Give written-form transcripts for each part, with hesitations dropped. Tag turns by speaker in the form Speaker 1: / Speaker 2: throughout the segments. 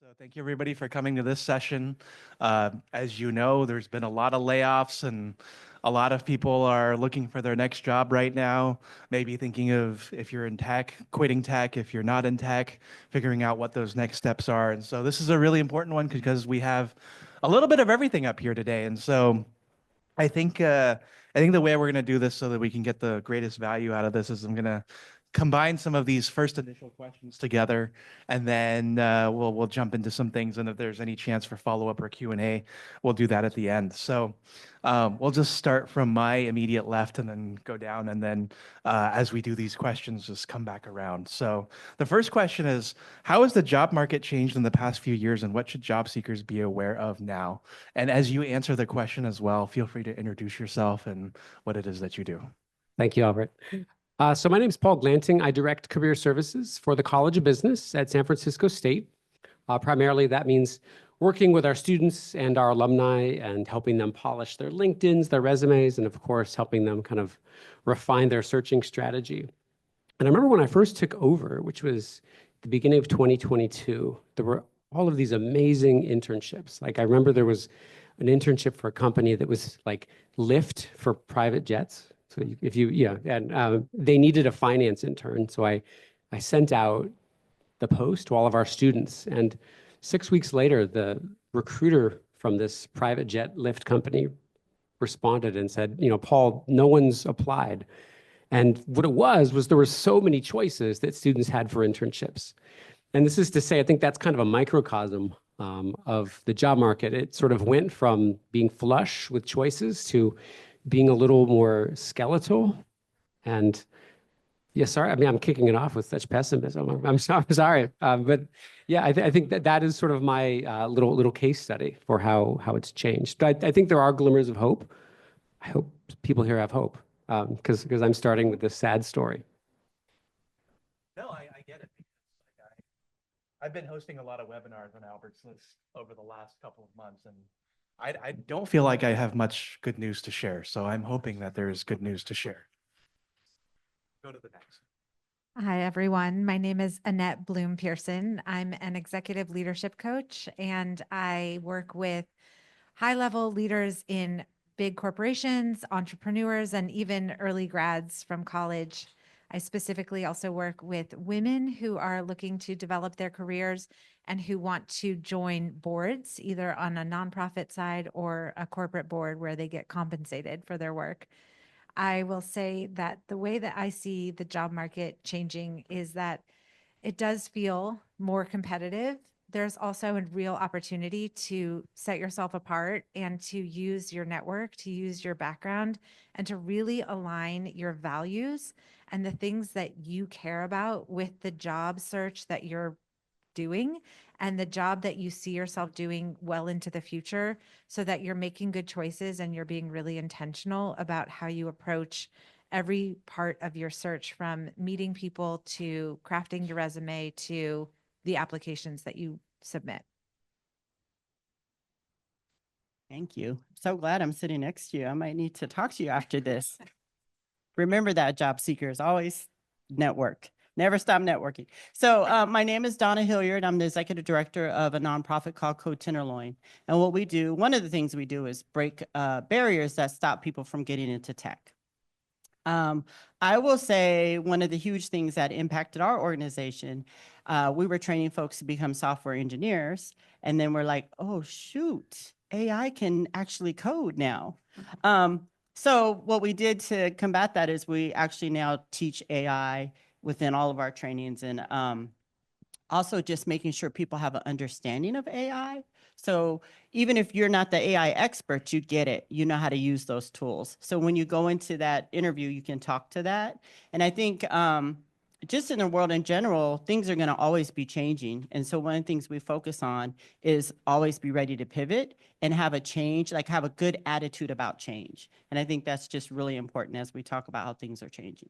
Speaker 1: So thank you everybody for coming to this session. As you know, there's been a lot of layoffs and a lot of people are looking for their next job right now, maybe thinking of if you're in tech, quitting tech, if you're not in tech, figuring out what those next steps are. And so this is a really important one because we have a little bit of everything up here today. And so I think the way we're going to do this so that we can get the greatest value out of this is I'm going to combine some of these first initial questions together, and then we'll jump into some things. And if there's any chance for follow up or Q&A, we'll do that at the end. So we'll just start from my immediate left and then go down, and then as we do these questions, just come back around. So the first question is, how has the job market changed in the past few years, and what should job seekers be aware of now? And as you answer the question as well, feel free to introduce yourself and what it is that you do.
Speaker 2: Thank you, Albert. So my name is Paul Glanting. I direct career services for the College of Business at San Francisco State. Primarily, that means working with our students and our alumni and helping them polish their LinkedIns, their resumes, and of course, helping them kind of refine their searching strategy. And I remember when I first took over, which was the beginning of 2022, there were all of these amazing internships. Like I remember there was an internship for a company that was like Lyft for private jets. So they needed a finance intern. So I sent out the post to all of our students. And 6 weeks later, the recruiter from this private jet Lyft company responded and said, Paul, no one's applied. And what it was there were so many choices that students had for internships. And this is to say, I think that's kind of a microcosm of the job market. It sort of went from being flush with choices to being a little more skeletal. And yeah, sorry, I mean, I'm kicking it off with such pessimism. I'm sorry. But yeah, I think that is sort of my little case study for how it's changed. But I think there are glimmers of hope. I hope people here have hope because I'm starting with this sad story.
Speaker 1: No, I get it. I've been hosting a lot of webinars on Albert's List over the last couple of months, and I don't feel like I have much good news to share. So I'm hoping that there is good news to share. Go to the next.
Speaker 3: Hi, everyone. My name is Annette Bloom Pearson. I'm an executive leadership coach, and I work with high-level leaders in big corporations, entrepreneurs, and even early grads from college. I specifically also work with women who are looking to develop their careers and who want to join boards, either on a nonprofit side or a corporate board where they get compensated for their work. I will say that the way that I see the job market changing is that it does feel more competitive. There's also a real opportunity to set yourself apart and to use your network, to use your background, and to really align your values and the things that you care about with the job search that you're doing and the job that you see yourself doing well into the future, so that you're making good choices and you're being really intentional about how you approach every part of your search, from meeting people to crafting your resume to the applications that you submit.
Speaker 4: Thank you. So glad I'm sitting next to you. I might need to talk to you after this. Remember that, job seekers, always network. Never stop networking. So my name is Donna Hilliard. I'm the executive director of a nonprofit called Code Tenderloin. And what we do, one of the things we do is break barriers that stop people from getting into tech. I will say one of the huge things that impacted our organization, we were training folks to become software engineers. And then we're like, oh, shoot, AI can actually code now. So what we did to combat that is we actually now teach AI within all of our trainings, and also just making sure people have an understanding of AI. So even if you're not the AI expert, you get it. You know how to use those tools. So when you go into that interview, you can talk to that. And I think just in the world in general, things are going to always be changing. And so one of the things we focus on is always be ready to pivot and have a change, like have a good attitude about change. And I think that's just really important as we talk about how things are changing.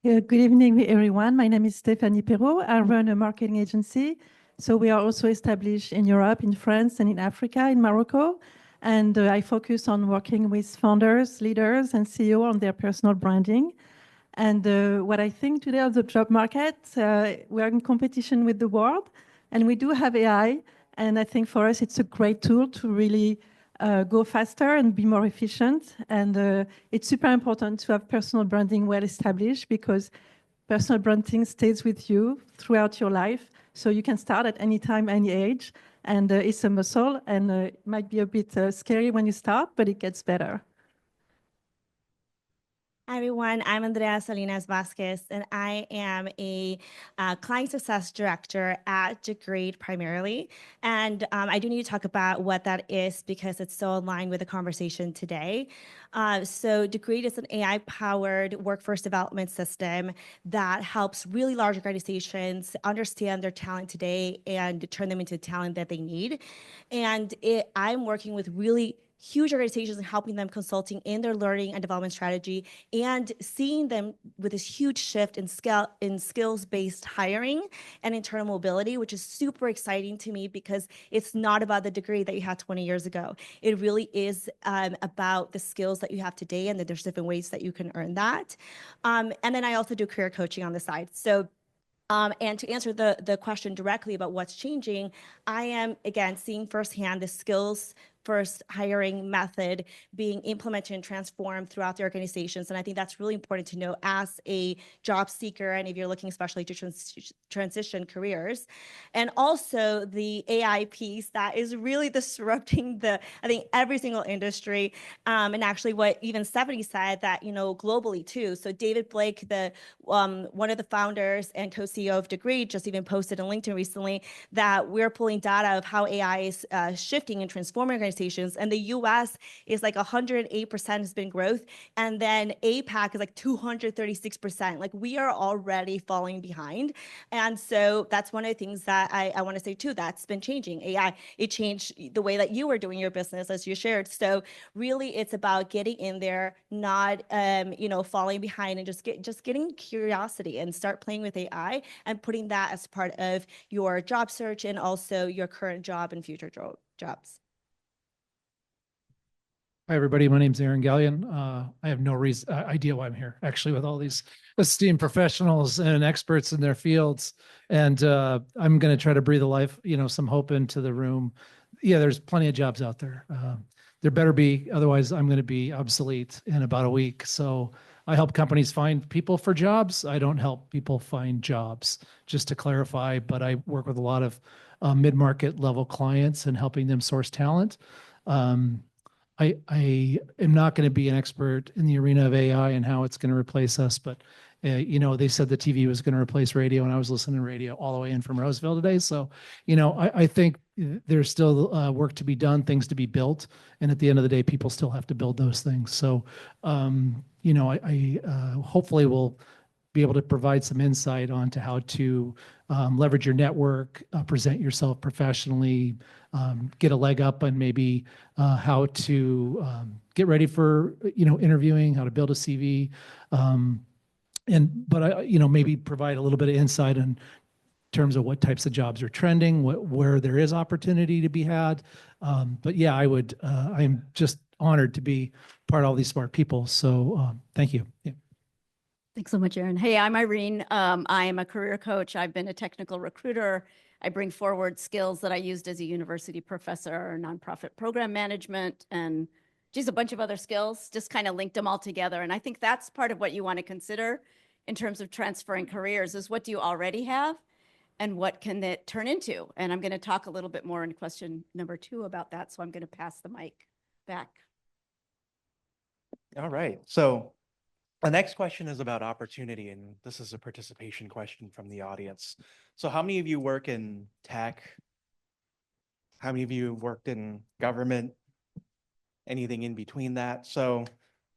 Speaker 5: Good evening, everyone. My name is Stéphanie Perrault. I run a marketing agency. So we are also established in Europe, in France, and in Africa, in Morocco. And I focus on working with founders, leaders, and CEO on their personal branding. And what I think today of the job market, we are in competition with the world. And we do have AI, and I think for us it's a great tool to really go faster and be more efficient. And it's super important to have personal branding well established, because personal branding stays with you throughout your life. So you can start at any time, any age, and it's a muscle, and it might be a bit scary when you start, but it gets better.
Speaker 6: Hi, everyone. I'm Andrea Salinas Vasquez, and I am a client success director at Degrade primarily. And I do need to talk about what that is because it's so aligned with the conversation today. So Degrade is an AI-powered workforce development system that helps really large organizations understand their talent today and turn them into talent that they need. And I'm working with really huge organizations and helping them consulting in their learning and development strategy and seeing them with this huge shift in skills-based hiring and internal mobility, which is super exciting to me because it's not about the degree that you had 20 years ago. It really is about the skills that you have today, and that there's different ways that you can earn that. And then I also do career coaching on the side. So and to answer the question directly about what's changing, I am, again, seeing firsthand the skills first hiring method being implemented and transformed throughout the organizations. And I think that's really important to know as a job seeker, and if you're looking especially to transition careers. And also the AI piece that is really disrupting I think, every single industry. And actually what even Stephanie said that, globally too. So David Blake, one of the founders and co-CEO of Degree, just even posted on LinkedIn recently that we're pulling data of how AI is shifting and transforming organizations. And the US is like 108% has been growth. And then APAC is like 236%. Like we are already falling behind. And so that's one of the things that I want to say too, that's been changing. AI, it changed the way that you were doing your business, as you shared. So really it's about getting in there, not, falling behind, and just getting curiosity and start playing with AI and putting that as part of your job search and also your current job and future jobs.
Speaker 7: Hi, everybody. My name's Aaron Gallion. I have no idea why I'm here, actually, with all these esteemed professionals and experts in their fields. And I'm going to try to breathe a life, some hope into the room. Yeah, there's plenty of jobs out there. There better be, otherwise I'm going to be obsolete in about a week. So I help companies find people for jobs. I don't help people find jobs, just to clarify, but I work with a lot of mid-market level clients and helping them source talent. I am not going to be an expert in the arena of AI and how it's going to replace us, but they said the TV was going to replace radio, and I was listening to radio all the way in from Roseville today. So, I think there's still work to be done, things to be built, and at the end of the day, people still have to build those things. So, I hopefully will be able to provide some insight onto how to leverage your network, present yourself professionally, get a leg up on maybe how to get ready for interviewing, how to build a CV, but I maybe provide a little bit of insight in terms of what types of jobs are trending, where there is opportunity to be had. But yeah, I'm just honored to be part of all these smart people. So thank you. Yeah.
Speaker 8: Thanks so much, Aaron. Hey, I'm Irene. I am a career coach. I've been a technical recruiter. I bring forward skills that I used as a university professor, nonprofit program management, and a bunch of other skills, just kind of linked them all together. And I think that's part of what you want to consider in terms of transferring careers is what do you already have and what can it turn into? And I'm going to talk a little bit more in question number 2 about that. So I'm going to pass the mic back.
Speaker 1: All right. So the next question is about opportunity, and this is a participation question from the audience. So how many of you work in tech? How many of you have worked in government? Anything in between that? So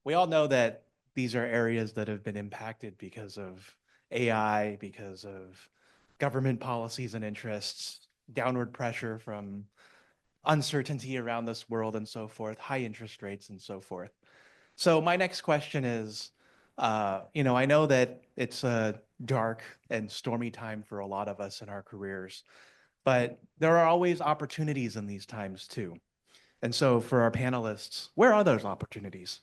Speaker 1: we all know that these are areas that have been impacted because of AI, because of government policies and interests, downward pressure from uncertainty around this world and so forth, high interest rates and so forth. So my next question is, I know that it's a dark and stormy time for a lot of us in our careers, but there are always opportunities in these times too. And so for our panelists, where are those opportunities?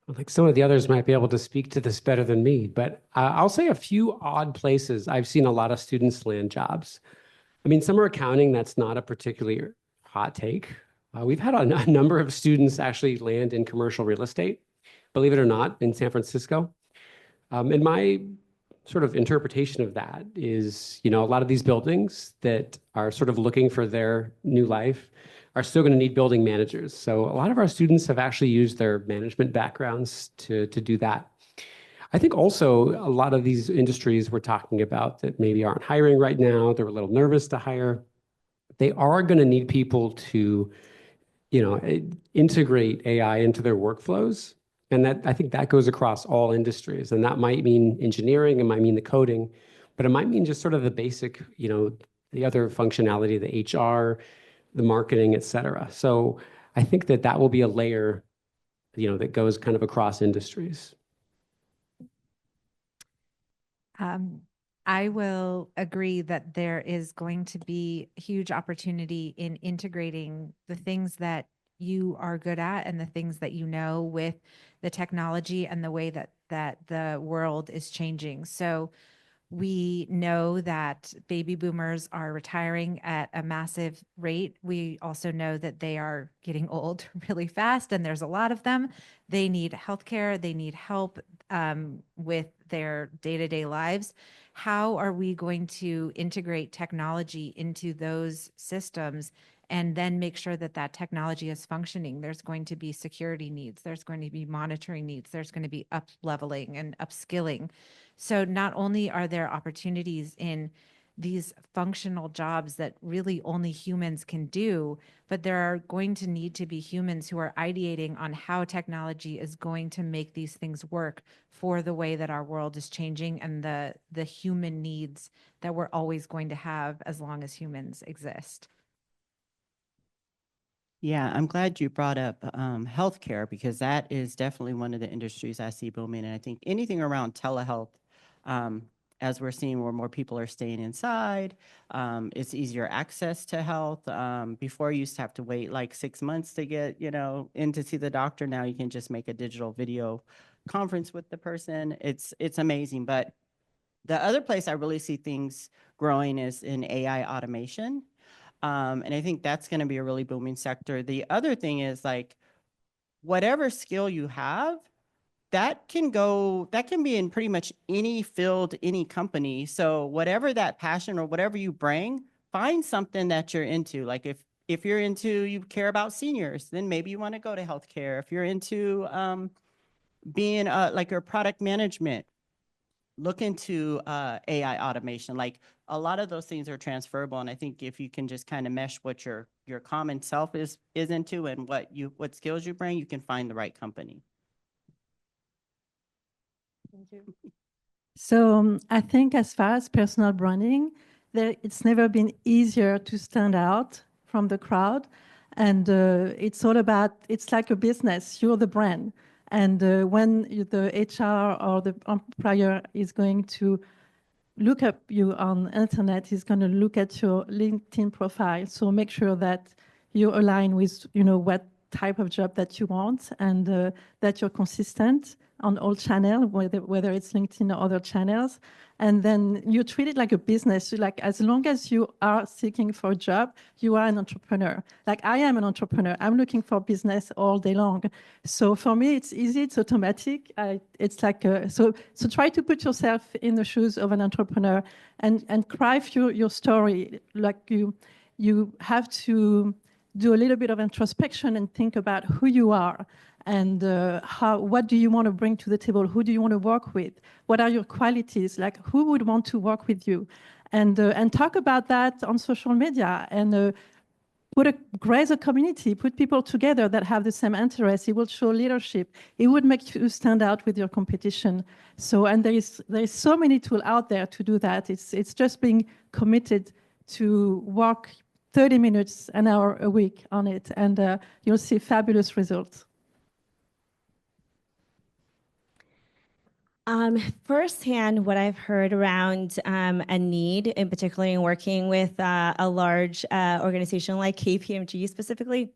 Speaker 2: I think some of the others might be able to speak to this better than me, but I'll say a few odd places I've seen a lot of students land jobs. I mean, summer accounting, that's not a particularly hot take. We've had a number of students actually land in commercial real estate, believe it or not, in San Francisco. And my sort of interpretation of that is, a lot of these buildings that are sort of looking for their new life are still going to need building managers. So a lot of our students have actually used their management backgrounds to do that. I think also a lot of these industries we're talking about that maybe aren't hiring right now, they're a little nervous to hire. They are going to need people to, integrate AI into their workflows. And that I think that goes across all industries. And that might mean engineering, it might mean the coding, but it might mean just sort of the basic, the other functionality, the HR, the marketing, et cetera. So I think that that will be a layer, that goes kind of across industries.
Speaker 3: I will agree that there is going to be huge opportunity in integrating the things that you are good at and the things that you know with the technology and the way that the world is changing. So we know that baby boomers are retiring at a massive rate. We also know that they are getting old really fast, and there's a lot of them. They need healthcare, they need help with their day-to-day lives. How are we going to integrate technology into those systems and then make sure that that technology is functioning? There's going to be security needs, there's going to be monitoring needs, there's going to be up leveling and upskilling. So not only are there opportunities in these functional jobs that really only humans can do, but there are going to need to be humans who are ideating on how technology is going to make these things work for the way that our world is changing and the human needs that we're always going to have as long as humans exist.
Speaker 4: Yeah, I'm glad you brought up healthcare, because that is definitely one of the industries I see booming. And I think anything around telehealth, as we're seeing where more people are staying inside, it's easier access to health. Before you used to have to wait like 6 months to get, in to see the doctor. Now you can just make a digital video conference with the person. It's amazing. But the other place I really see things growing is in AI automation. And I think that's going to be a really booming sector. The other thing is, like, whatever skill you have, that can be in pretty much any field, any company. So whatever that passion or whatever you bring, find something that you're into. Like if you're into, you care about seniors, then maybe you want to go to healthcare. If you're into being like your product management, look into AI automation. Like, a lot of those things are transferable. And I think if you can just kind of mesh what your common self is into and what skills you bring, you can find the right company.
Speaker 5: So I think as far as personal branding, it's never been easier to stand out from the crowd. And it's all about, it's like a business, you're the brand. And when the HR or the employer is going to look up you on internet, he's going to look at your LinkedIn profile. So make sure that you align with, what type of job that you want, and that you're consistent on all channels, whether it's LinkedIn or other channels. And then you treat it like a business. Like, as long as you are seeking for a job, you are an entrepreneur. Like, I am an entrepreneur. I'm looking for business all day long. So for me, it's easy. It's automatic. It's like, so try to put yourself in the shoes of an entrepreneur and craft your story. Like, you have to do a little bit of introspection and think about who you are and what do you want to bring to the table? Who do you want to work with? What are your qualities? Like, who would want to work with you? And talk about that on social media, and raise a community, put people together that have the same interests. It will show leadership. It would make you stand out with your competition. So, and there is so many tools out there to do that. It's just being committed to work 30 minutes, an hour a week on it, and you'll see fabulous results.
Speaker 6: Firsthand, what I've heard around a need, in particular in working with a large organization like KPMG specifically,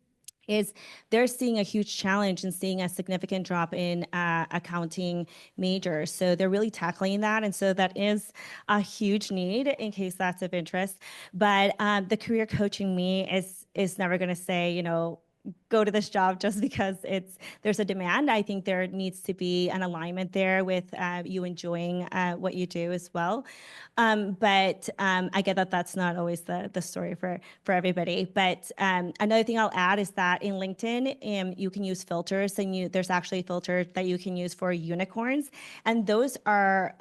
Speaker 6: is they're seeing a huge challenge and seeing a significant drop in accounting majors. So they're really tackling that. And so that is a huge need in case that's of interest. But the career coaching me is never going to say, you know, go to this job just because there's a demand. I think there needs to be an alignment there with you enjoying what you do as well. But I get that that's not always the story for everybody. But another thing I'll add is that in LinkedIn, you can use filters, and there's actually a filter that you can use for unicorns, and those are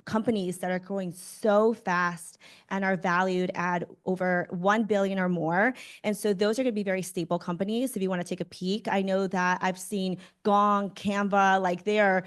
Speaker 6: companies that are growing so fast and are valued at over 1 billion or more. And so those are going to be very stable companies if you want to take a peek. I know that I've seen Gong, Canva, like they're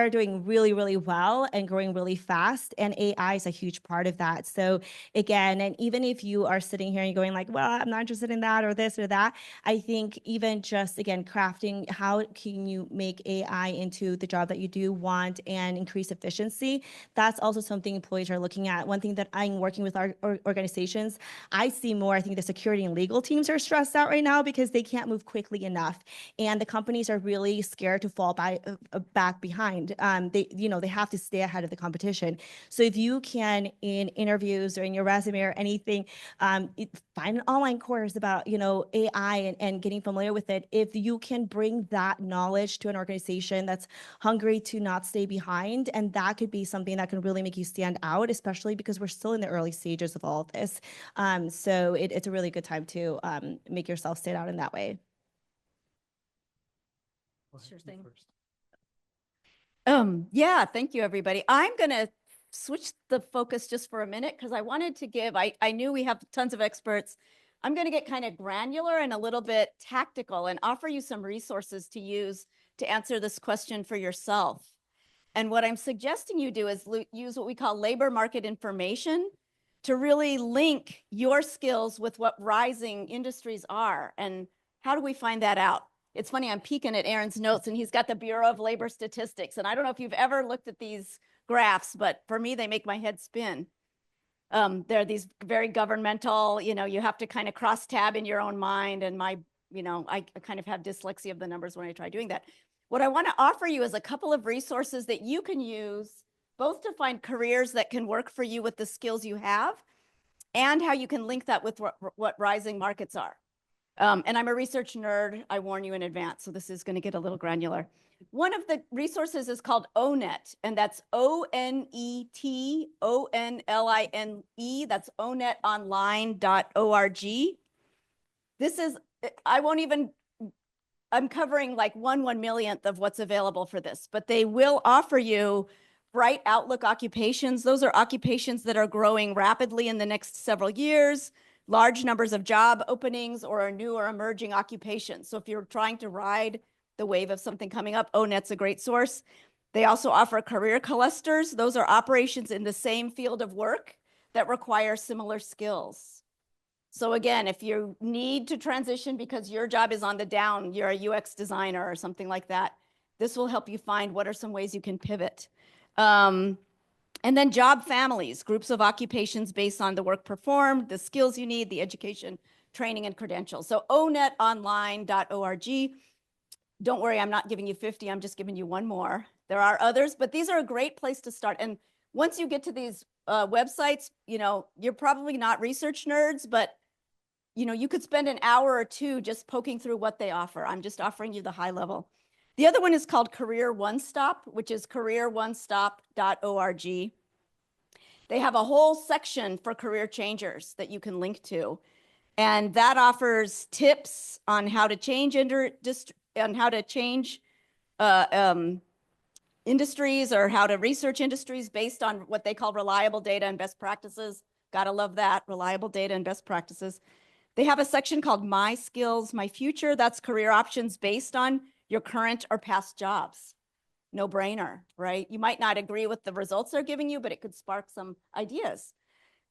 Speaker 6: doing really, really well and growing really fast. And AI is a huge part of that. So again, and even if you are sitting here and you're going like, well, I'm not interested in that or this or that, I think even just, again, crafting how can you make AI into the job that you do want and increase efficiency, that's also something employees are looking at. One thing that I'm working with our organizations, I see more, I think the security and legal teams are stressed out right now because they can't move quickly enough. And the companies are really scared to fall back behind. They have to stay ahead of the competition. So if you can, in interviews or in your resume or anything, find an online course about, AI and getting familiar with it. If you can bring that knowledge to an organization that's hungry to not stay behind, and that could be something that can really make you stand out, especially because we're still in the early stages of all of this. So it's a really good time to make yourself stand out in that way.
Speaker 8: Sure thing. Yeah, thank you, everybody. I'm going to switch the focus just for a minute because I wanted to give, I knew we have tons of experts. I'm going to get kind of granular and a little bit tactical and offer you some resources to use to answer this question for yourself. And what I'm suggesting you do is use what we call labor market information to really link your skills with what rising industries are. And how do we find that out? It's funny, I'm peeking at Aaron's notes and he's got the Bureau of Labor Statistics. And I don't know if you've ever looked at these graphs, but for me, they make my head spin. They're these very governmental, you have to kind of cross tab in your own mind. And I kind of have dyslexia of the numbers when I try doing that. What I want to offer you is a couple of resources that you can use both to find careers that can work for you with the skills you have and how you can link that with what rising markets are. And I'm a research nerd, I warn you in advance, so this is going to get a little granular. One of the resources is called ONET, and that's ONET, that's onetonline.org. This is, I'm covering like 1/1,000,000th of what's available for this, but they will offer you bright outlook occupations. Those are occupations that are growing rapidly in the next several years, large numbers of job openings, or new or emerging occupations. So if you're trying to ride the wave of something coming up, ONET's a great source. They also offer career clusters. Those are operations in the same field of work that require similar skills. So again, if you need to transition because your job is on the down, you're a UX designer or something like that, this will help you find what are some ways you can pivot. And then job families, groups of occupations based on the work performed, the skills you need, the education, training, and credentials. So onetonline.org. Don't worry, I'm not giving you 50, I'm just giving you one more. There are others, but these are a great place to start. And once you get to these websites, you're probably not research nerds, but you could spend an hour or two just poking through what they offer. I'm just offering you the high level. The other one is called Career One Stop, which is careeronestop.org. They have a whole section for career changers that you can link to. And that offers tips on how to change industries or how to research industries based on what they call reliable data and best practices. Gotta love that, reliable data and best practices. They have a section called My Skills, My Future. That's career options based on your current or past jobs. No brainer, right? You might not agree with the results they're giving you, but it could spark some ideas.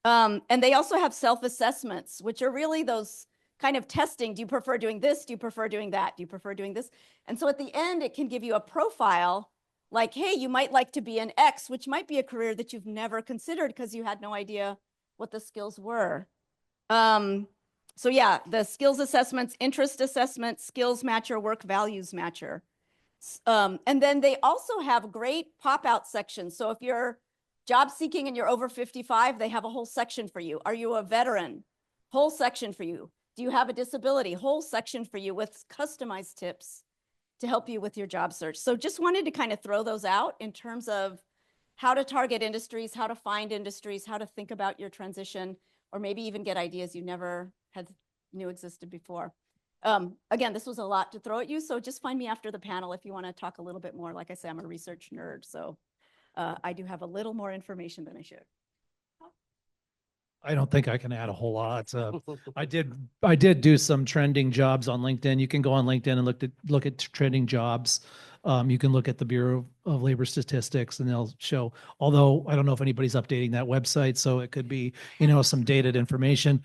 Speaker 8: And they also have self-assessments, which are really those kind of testing. Do you prefer doing this? Do you prefer doing that? Do you prefer doing this? And so at the end, it can give you a profile like, hey, you might like to be an X, which might be a career that you've never considered because you had no idea what the skills were. So yeah, the skills assessments, interest assessment, skills matcher, work values matcher. And then they also have great pop-out sections. So if you're job seeking and you're over 55, they have a whole section for you. Are you a veteran? Whole section for you. Do you have a disability? Whole section for you with customized tips to help you with your job search. So just wanted to kind of throw those out in terms of how to target industries, how to find industries, how to think about your transition, or maybe even get ideas you never knew existed before. Again, this was a lot to throw at you, so just find me after the panel if you want to talk a little bit more. Like I say, I'm a research nerd, so I do have a little more information than I should.
Speaker 7: I don't think I can add a whole lot. I did do some trending jobs on LinkedIn. You can go on LinkedIn and look at trending jobs. You can look at the Bureau of Labor Statistics and they'll show, although I don't know if anybody's updating that website, so it could be, some dated information.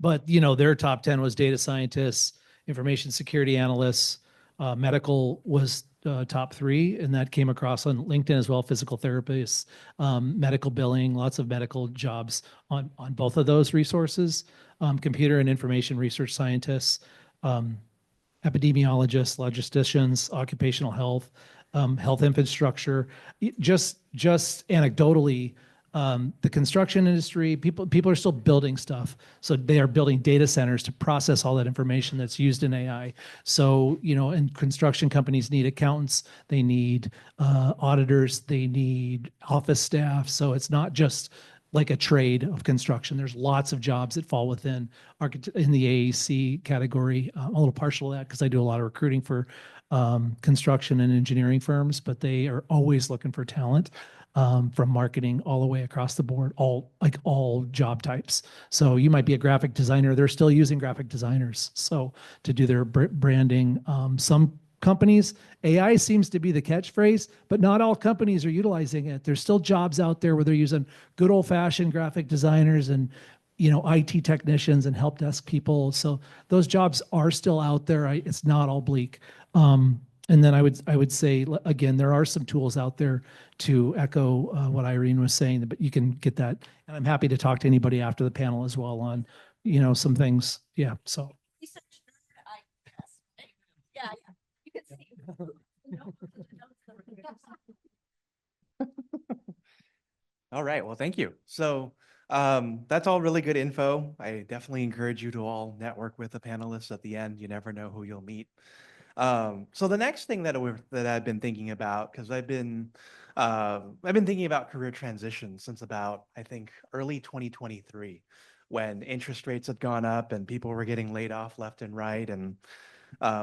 Speaker 7: But their top 10 was data scientists, information security analysts, medical was top 3, and that came across on LinkedIn as well. Physical therapists, medical billing, lots of medical jobs on both of those resources. Computer and information research scientists, epidemiologists, logisticians, occupational health, health infrastructure. Just anecdotally, the construction industry, people are still building stuff. So they are building data centers to process all that information that's used in AI. So, and construction companies need accountants, they need auditors, they need office staff. So it's not just like a trade of construction. There's lots of jobs that fall within in the AEC category. I'm a little partial to that because I do a lot of recruiting for construction and engineering firms, but they are always looking for talent. From marketing all the way across the board, all job types. So you might be a graphic designer. They're still using graphic designers. So to do their branding, some companies, AI seems to be the catchphrase, but not all companies are utilizing it. There's still jobs out there where they're using good old fashioned graphic designers and IT technicians and help desk people. So those jobs are still out there. It's not all bleak. And then I would say, again, there are some tools out there to echo what Irene was saying, but you can get that. And I'm happy to talk to anybody after the panel as well on, some things. Yeah. So.
Speaker 8: Yeah. You can see.
Speaker 1: All right. Well, thank you. So that's all really good info. I definitely encourage you to all network with the panelists at the end. You never know who you'll meet. So the next thing that I've been thinking about, because I've been thinking about career transitions since about, I think, early 2023, when interest rates had gone up and people were getting laid off left and right. And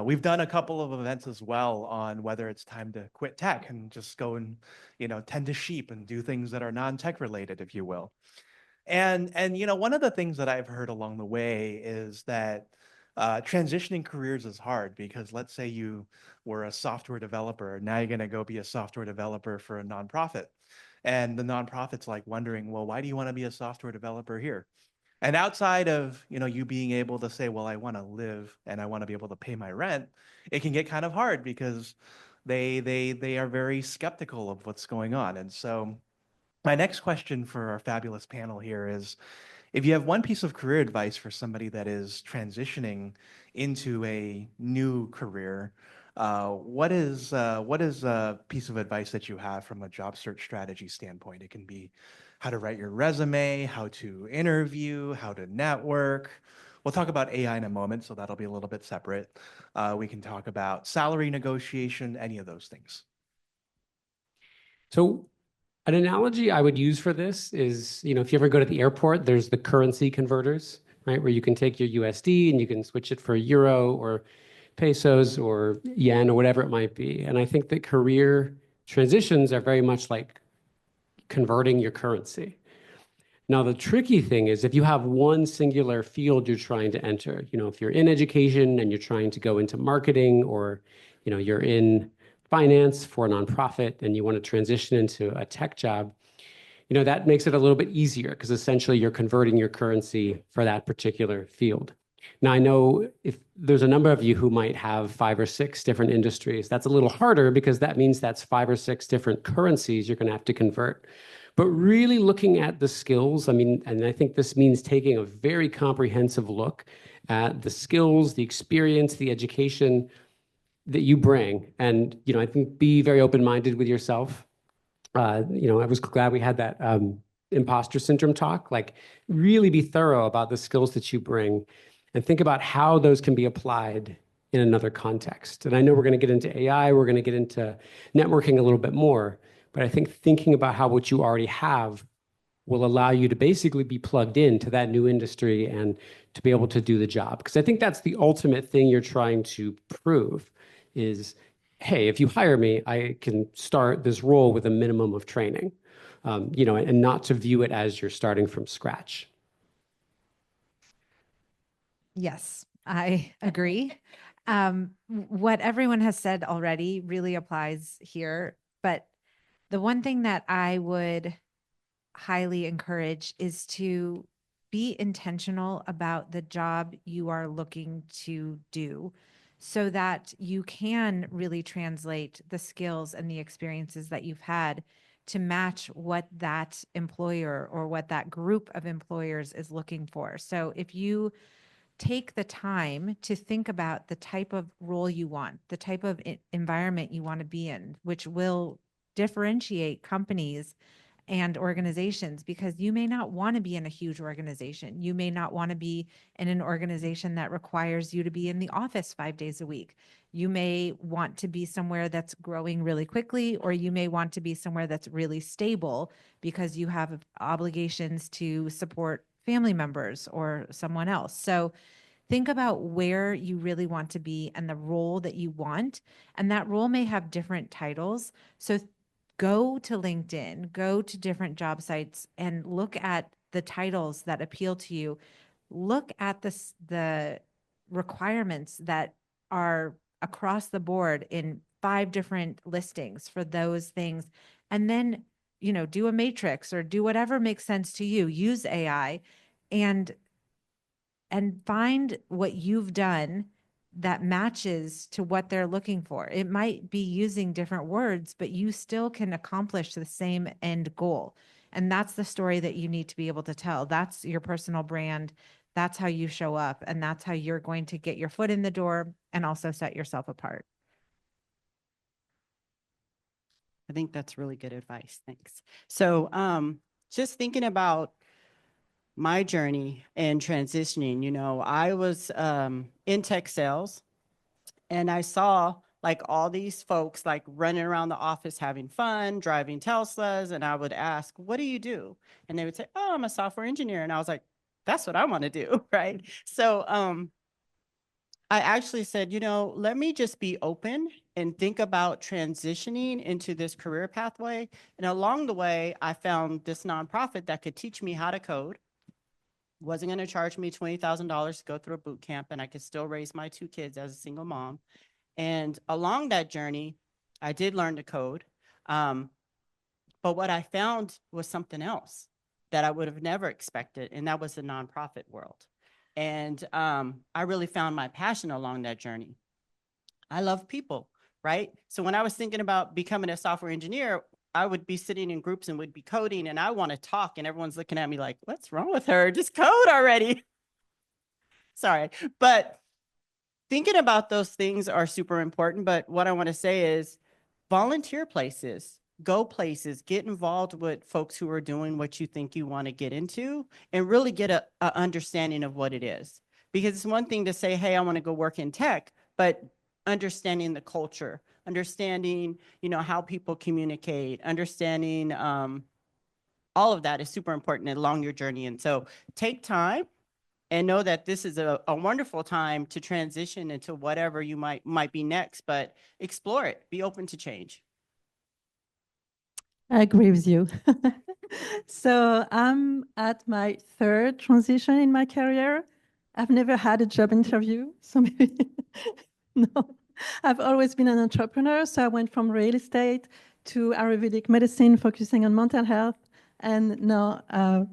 Speaker 1: we've done a couple of events as well on whether it's time to quit tech and just go and, tend to sheep and do things that are non-tech related, if you will. And one of the things that I've heard along the way is that transitioning careers is hard because let's say you were a software developer, now you're going to go be a software developer for a nonprofit. And the nonprofit's like wondering, well, why do you want to be a software developer here? And outside of, you being able to say, well, I want to live and I want to be able to pay my rent, it can get kind of hard because they are very skeptical of what's going on. And so my next question for our fabulous panel here is, if you have one piece of career advice for somebody that is transitioning into a new career, what is a piece of advice that you have from a job search strategy standpoint? It can be how to write your resume, how to interview, how to network. We'll talk about AI in a moment, so that'll be a little bit separate. We can talk about salary negotiation, any of those things.
Speaker 2: So an analogy I would use for this is, if you ever go to the airport, there's the currency converters, right? Where you can take your USD and you can switch it for euro or pesos or yen or whatever it might be. And I think that career transitions are very much like converting your currency. Now, the tricky thing is if you have one singular field you're trying to enter, if you're in education and you're trying to go into marketing, or, you're in finance for a nonprofit and you want to transition into a tech job, that makes it a little bit easier because essentially you're converting your currency for that particular field. Now, I know if there's a number of you who might have 5 or 6 different industries, that's a little harder because that means that's 5 or 6 different currencies you're going to have to convert. but really looking at the skills. I mean, and I think this means taking a very comprehensive look at the skills, the experience, the education that you bring. And, I think be very open-minded with yourself. I was glad we had that imposter syndrome talk. Like, really be thorough about the skills that you bring and think about how those can be applied in another context. And I know we're going to get into AI, we're going to get into networking a little bit more, but I think thinking about how what you already have will allow you to basically be plugged into that new industry and to be able to do the job. Because I think that's the ultimate thing you're trying to prove is, hey, if you hire me, I can start this role with a minimum of training, and not to view it as you're starting from scratch.
Speaker 3: Yes, I agree. What everyone has said already really applies here, but the one thing that I would highly encourage is to be intentional about the job you are looking to do so that you can really translate the skills and the experiences that you've had to match what that employer or what that group of employers is looking for. So if you take the time to think about the type of role you want, the type of environment you want to be in, which will differentiate companies and organizations, because you may not want to be in a huge organization. You may not want to be in an organization that requires you to be in the office 5 days a week. You may want to be somewhere that's growing really quickly, or you may want to be somewhere that's really stable because you have obligations to support family members or someone else. So think about where you really want to be and the role that you want. And that role may have different titles. So go to LinkedIn, go to different job sites and look at the titles that appeal to you. Look at the requirements that are across the board in 5 different listings for those things. And then, do a matrix or do whatever makes sense to you. Use AI and find what you've done that matches to what they're looking for. It might be using different words, but you still can accomplish the same end goal. And that's the story that you need to be able to tell. That's your personal brand. That's how you show up. And that's how you're going to get your foot in the door and also set yourself apart.
Speaker 4: I think that's really good advice. Thanks. So just thinking about my journey and transitioning, I was in tech sales and I saw like all these folks like running around the office having fun, driving Teslas. And I would ask, what do you do? And they would say, oh, I'm a software engineer. And I was like, that's what I want to do. Right. So I actually said, let me just be open and think about transitioning into this career pathway. And along the way, I found this nonprofit that could teach me how to code. Wasn't going to charge me $20,000 to go through a boot camp, and I could still raise my 2 kids as a single mom. And along that journey, I did learn to code. But what I found was something else that I would have never expected, and that was the nonprofit world. And I really found my passion along that journey. I love people, right? So when I was thinking about becoming a software engineer, I would be sitting in groups and would be coding, and I want to talk, and everyone's looking at me like, what's wrong with her? Just code already. Sorry. But thinking about those things are super important. But what I want to say is volunteer places, go places, get involved with folks who are doing what you think you want to get into, and really get a understanding of what it is. Because it's one thing to say, hey, I want to go work in tech, but understanding the culture, understanding, how people communicate, understanding all of that is super important along your journey. And so take time and know that this is a wonderful time to transition into whatever you might be next, but explore it, be open to change.
Speaker 5: I agree with you. So I'm at my 3rd transition in my career. I've never had a job interview, so maybe no. I've always been an entrepreneur, so I went from real estate to Ayurvedic medicine, focusing on mental health, and now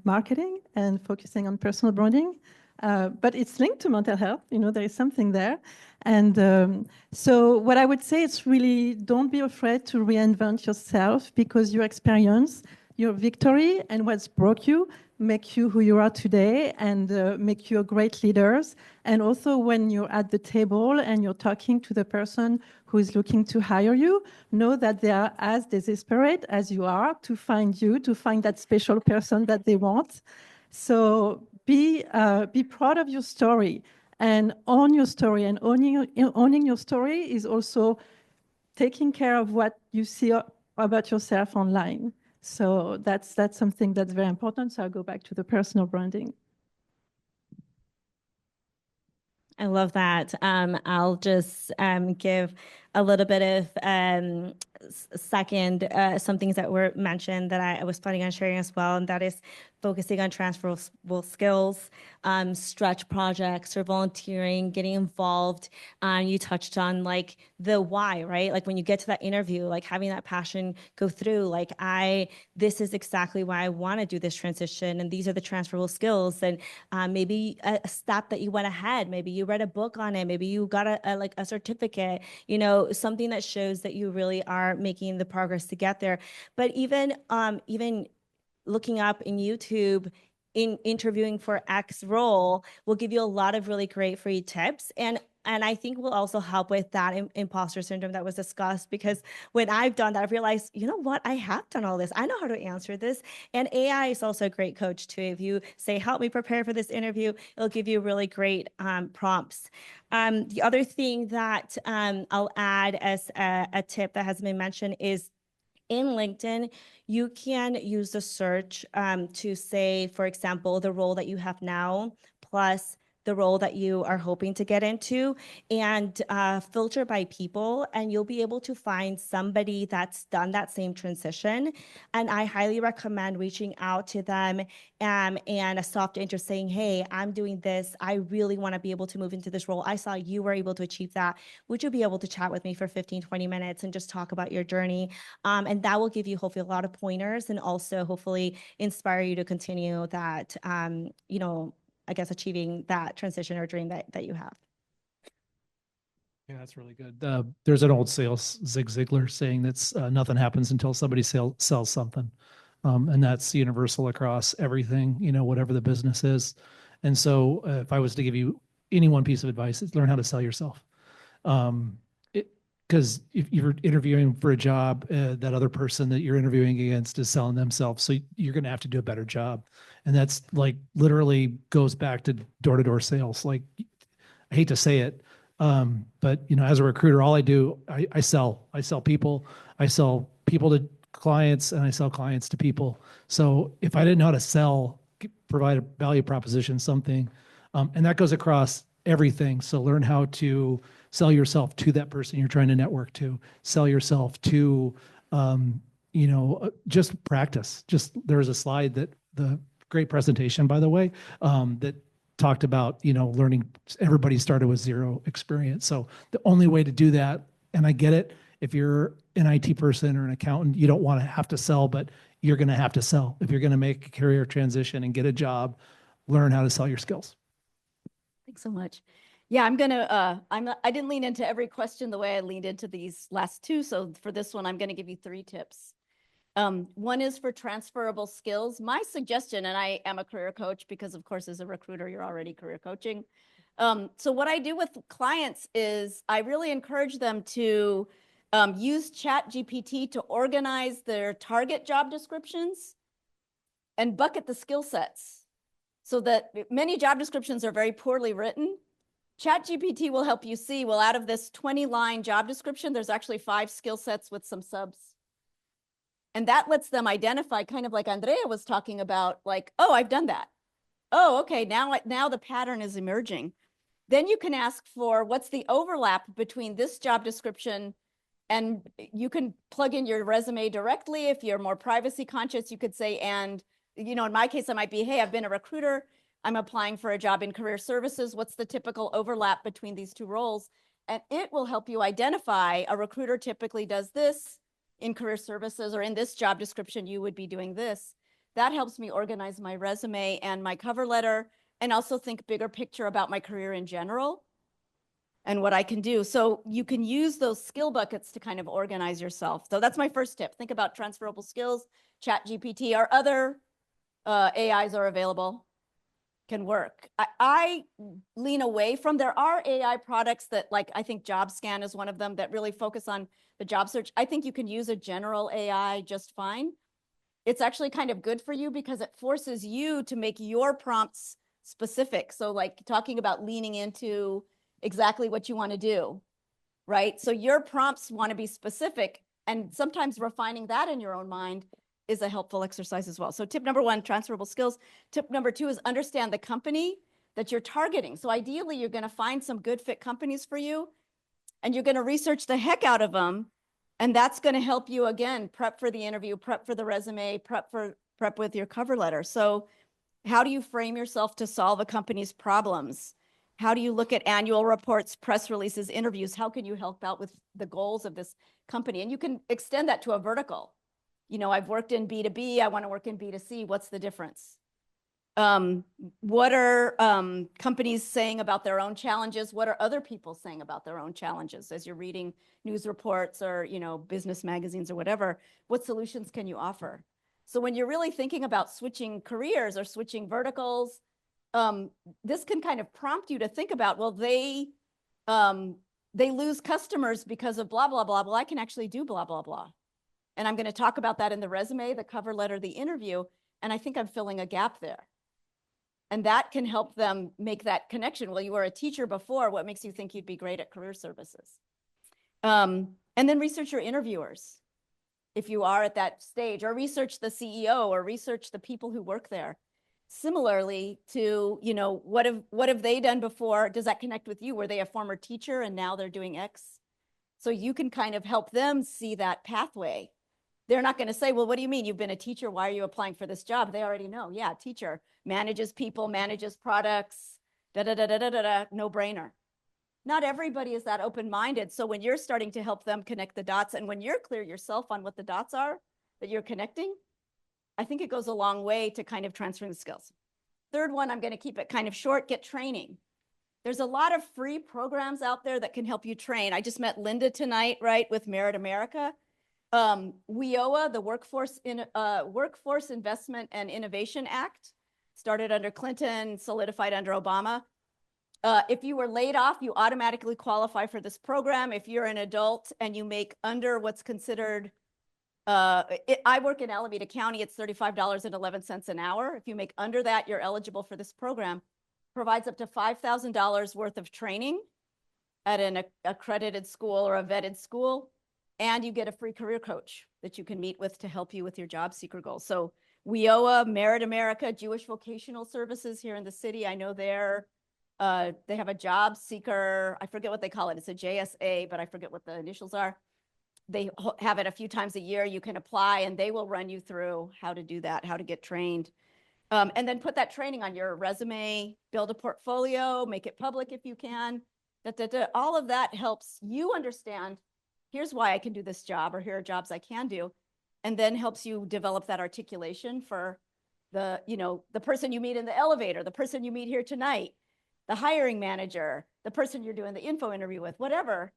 Speaker 5: marketing and focusing on personal branding. But it's linked to mental health, there is something there. And so what I would say is really don't be afraid to reinvent yourself, because your experience, your victory and what's broke you make you who you are today and make you great leaders. And also when you're at the table and you're talking to the person who is looking to hire you, know that they are as desperate as you are to find you, to find that special person that they want. So be proud of your story and own your story. And owning your story is also taking care of what you see about yourself online. So that's something that's very important. So I'll go back to the personal branding.
Speaker 6: I love that. I'll just give a little bit of some things that were mentioned that I was planning on sharing as well, and that is focusing on transferable skills, stretch projects or volunteering, getting involved. You touched on like the why, right? Like when you get to that interview, like having that passion go through, like this is exactly why I want to do this transition, and these are the transferable skills. And maybe a step that you went ahead, maybe you read a book on it, maybe you got a certificate, something that shows that you really are making the progress to get there. But even looking up in YouTube, in interviewing for X role will give you a lot of really great free tips. And I think will also help with that imposter syndrome that was discussed, because when I've done that, I've realized, you know what, I have done all this. I know how to answer this. And AI is also a great coach too. If you say, help me prepare for this interview, it'll give you really great prompts. The other thing that I'll add as a tip that has been mentioned is in LinkedIn, you can use the search to say, for example, the role that you have now plus the role that you are hoping to get into, and filter by people, and you'll be able to find somebody that's done that same transition. And I highly recommend reaching out to them and a soft intro saying, hey, I'm doing this. I really want to be able to move into this role. I saw you were able to achieve that. Would you be able to chat with me for 15, 20 minutes and just talk about your journey? And that will give you hopefully a lot of pointers and also hopefully inspire you to continue that, I guess, achieving that transition or dream that you have.
Speaker 7: Yeah, that's really good. There's an old sales Zig Ziglar saying that's nothing happens until somebody sells something. And that's universal across everything, whatever the business is. And so if I was to give you any one piece of advice, it's learn how to sell yourself. Because if you're interviewing for a job, that other person that you're interviewing against is selling themselves. So you're going to have to do a better job. And that's like literally goes back to door-to-door sales. Like, I hate to say it, but as a recruiter, all I do, I sell people. I sell people to clients and I sell clients to people. So if I didn't know how to sell, provide a value proposition, something, and that goes across everything. So learn how to sell yourself to that person you're trying to network to, sell yourself to, just practice. There was a slide that great presentation, by the way, that talked about, learning. Everybody started with zero experience. So the only way to do that, and I get it, if you're an IT person or an accountant, you don't want to have to sell, but you're going to have to sell. If you're going to make a career transition and get a job, learn how to sell your skills.
Speaker 8: Thanks so much. Yeah, I didn't lean into every question the way I leaned into these last two. So for this one, I'm going to give you 3 tips. One is for transferable skills. My suggestion, and I am a career coach because of course, as a recruiter, you're already career coaching. So what I do with clients is I really encourage them to use ChatGPT to organize their target job descriptions and bucket the skill sets, so that many job descriptions are very poorly written. ChatGPT will help you see, well, out of this 20-line job description, there's actually 5 skill sets with some subs. And that lets them identify, kind of like Andrea was talking about, like, oh, I've done that. Oh, okay, now the pattern is emerging. Then you can ask for what's the overlap between this job description, and you can plug in your resume directly. If you're more privacy conscious, you could say, and, in my case, I might be, hey, I've been a recruiter. I'm applying for a job in career services. What's the typical overlap between these 2 roles? And it will help you identify a recruiter typically does this in career services, or in this job description, you would be doing this. That helps me organize my resume and my cover letter, and also think bigger picture about my career in general. and what I can do. So you can use those skill buckets to kind of organize yourself. So that's my first tip. Think about transferable skills, ChatGPT, or other AIs are available, can work. I lean away from, there are AI products that, like, I think JobScan is one of them that really focus on the job search. I think you can use a general AI just fine. It's actually kind of good for you because it forces you to make your prompts specific. So like talking about leaning into exactly what you want to do, right? So your prompts want to be specific, and sometimes refining that in your own mind is a helpful exercise as well. So tip number one, transferable skills. Tip number two is understand the company that you're targeting. So ideally, you're going to find some good fit companies for you, and you're going to research the heck out of them. And that's going to help you, again, prep for the interview, prep for the resume, prep with your cover letter. So how do you frame yourself to solve a company's problems? How do you look at annual reports, press releases, interviews? How can you help out with the goals of this company? And you can extend that to a vertical. You know, I've worked in B2B, I want to work in B2C. What's the difference? What are companies saying about their own challenges? What are other people saying about their own challenges? As you're reading news reports or, you know, business magazines or whatever, what solutions can you offer? So when you're really thinking about switching careers or switching verticals, this can kind of prompt you to think about, well, they lose customers because of blah, blah, blah. Well, I can actually do blah, blah, blah. And I'm going to talk about that in the resume, the cover letter, the interview. And I think I'm filling a gap there. And that can help them make that connection. Well, you were a teacher before. What makes you think you'd be great at career services? And then research your interviewers if you are at that stage, or research the CEO, or research the people who work there. Similarly to, you know, what have they done before? Does that connect with you? Were they a former teacher and now they're doing X? So you can kind of help them see that pathway. They're not going to say, well, what do you mean? You've been a teacher. Why are you applying for this job? They already know. Yeah, teacher manages people, manages products, no brainer. Not everybody is that open-minded. So when you're starting to help them connect the dots, and when you're clear yourself on what the dots are that you're connecting, I think it goes a long way to kind of transferring the skills. Third one, I'm going to keep it kind of short, get training. There's a lot of free programs out there that can help you train. I just met Linda tonight, right, with Merit America. WIOA, the Workforce Investment and Innovation Act, started under Clinton, solidified under Obama. If you were laid off, you automatically qualify for this program. If you're an adult and you make under what's considered, I work in Alameda County, it's $35.11 an hour. If you make under that, you're eligible for this program. Provides up to $5,000 worth of training at an accredited school or a vetted school. And you get a free career coach that you can meet with to help you with your job seeker goals. So WIOA, Merit America, Jewish Vocational Services here in the city. I know they have a job seeker. I forget what they call it. It's a JSA, but I forget what the initials are. They have it a few times a year. You can apply and they will run you through how to do that, how to get trained. And then put that training on your resume, build a portfolio, make it public if you can. All of that helps you understand, here's why I can do this job, or here are jobs I can do, and then helps you develop that articulation for the, you know, the person you meet in the elevator, the person you meet here tonight, the hiring manager, the person you're doing the info interview with, whatever.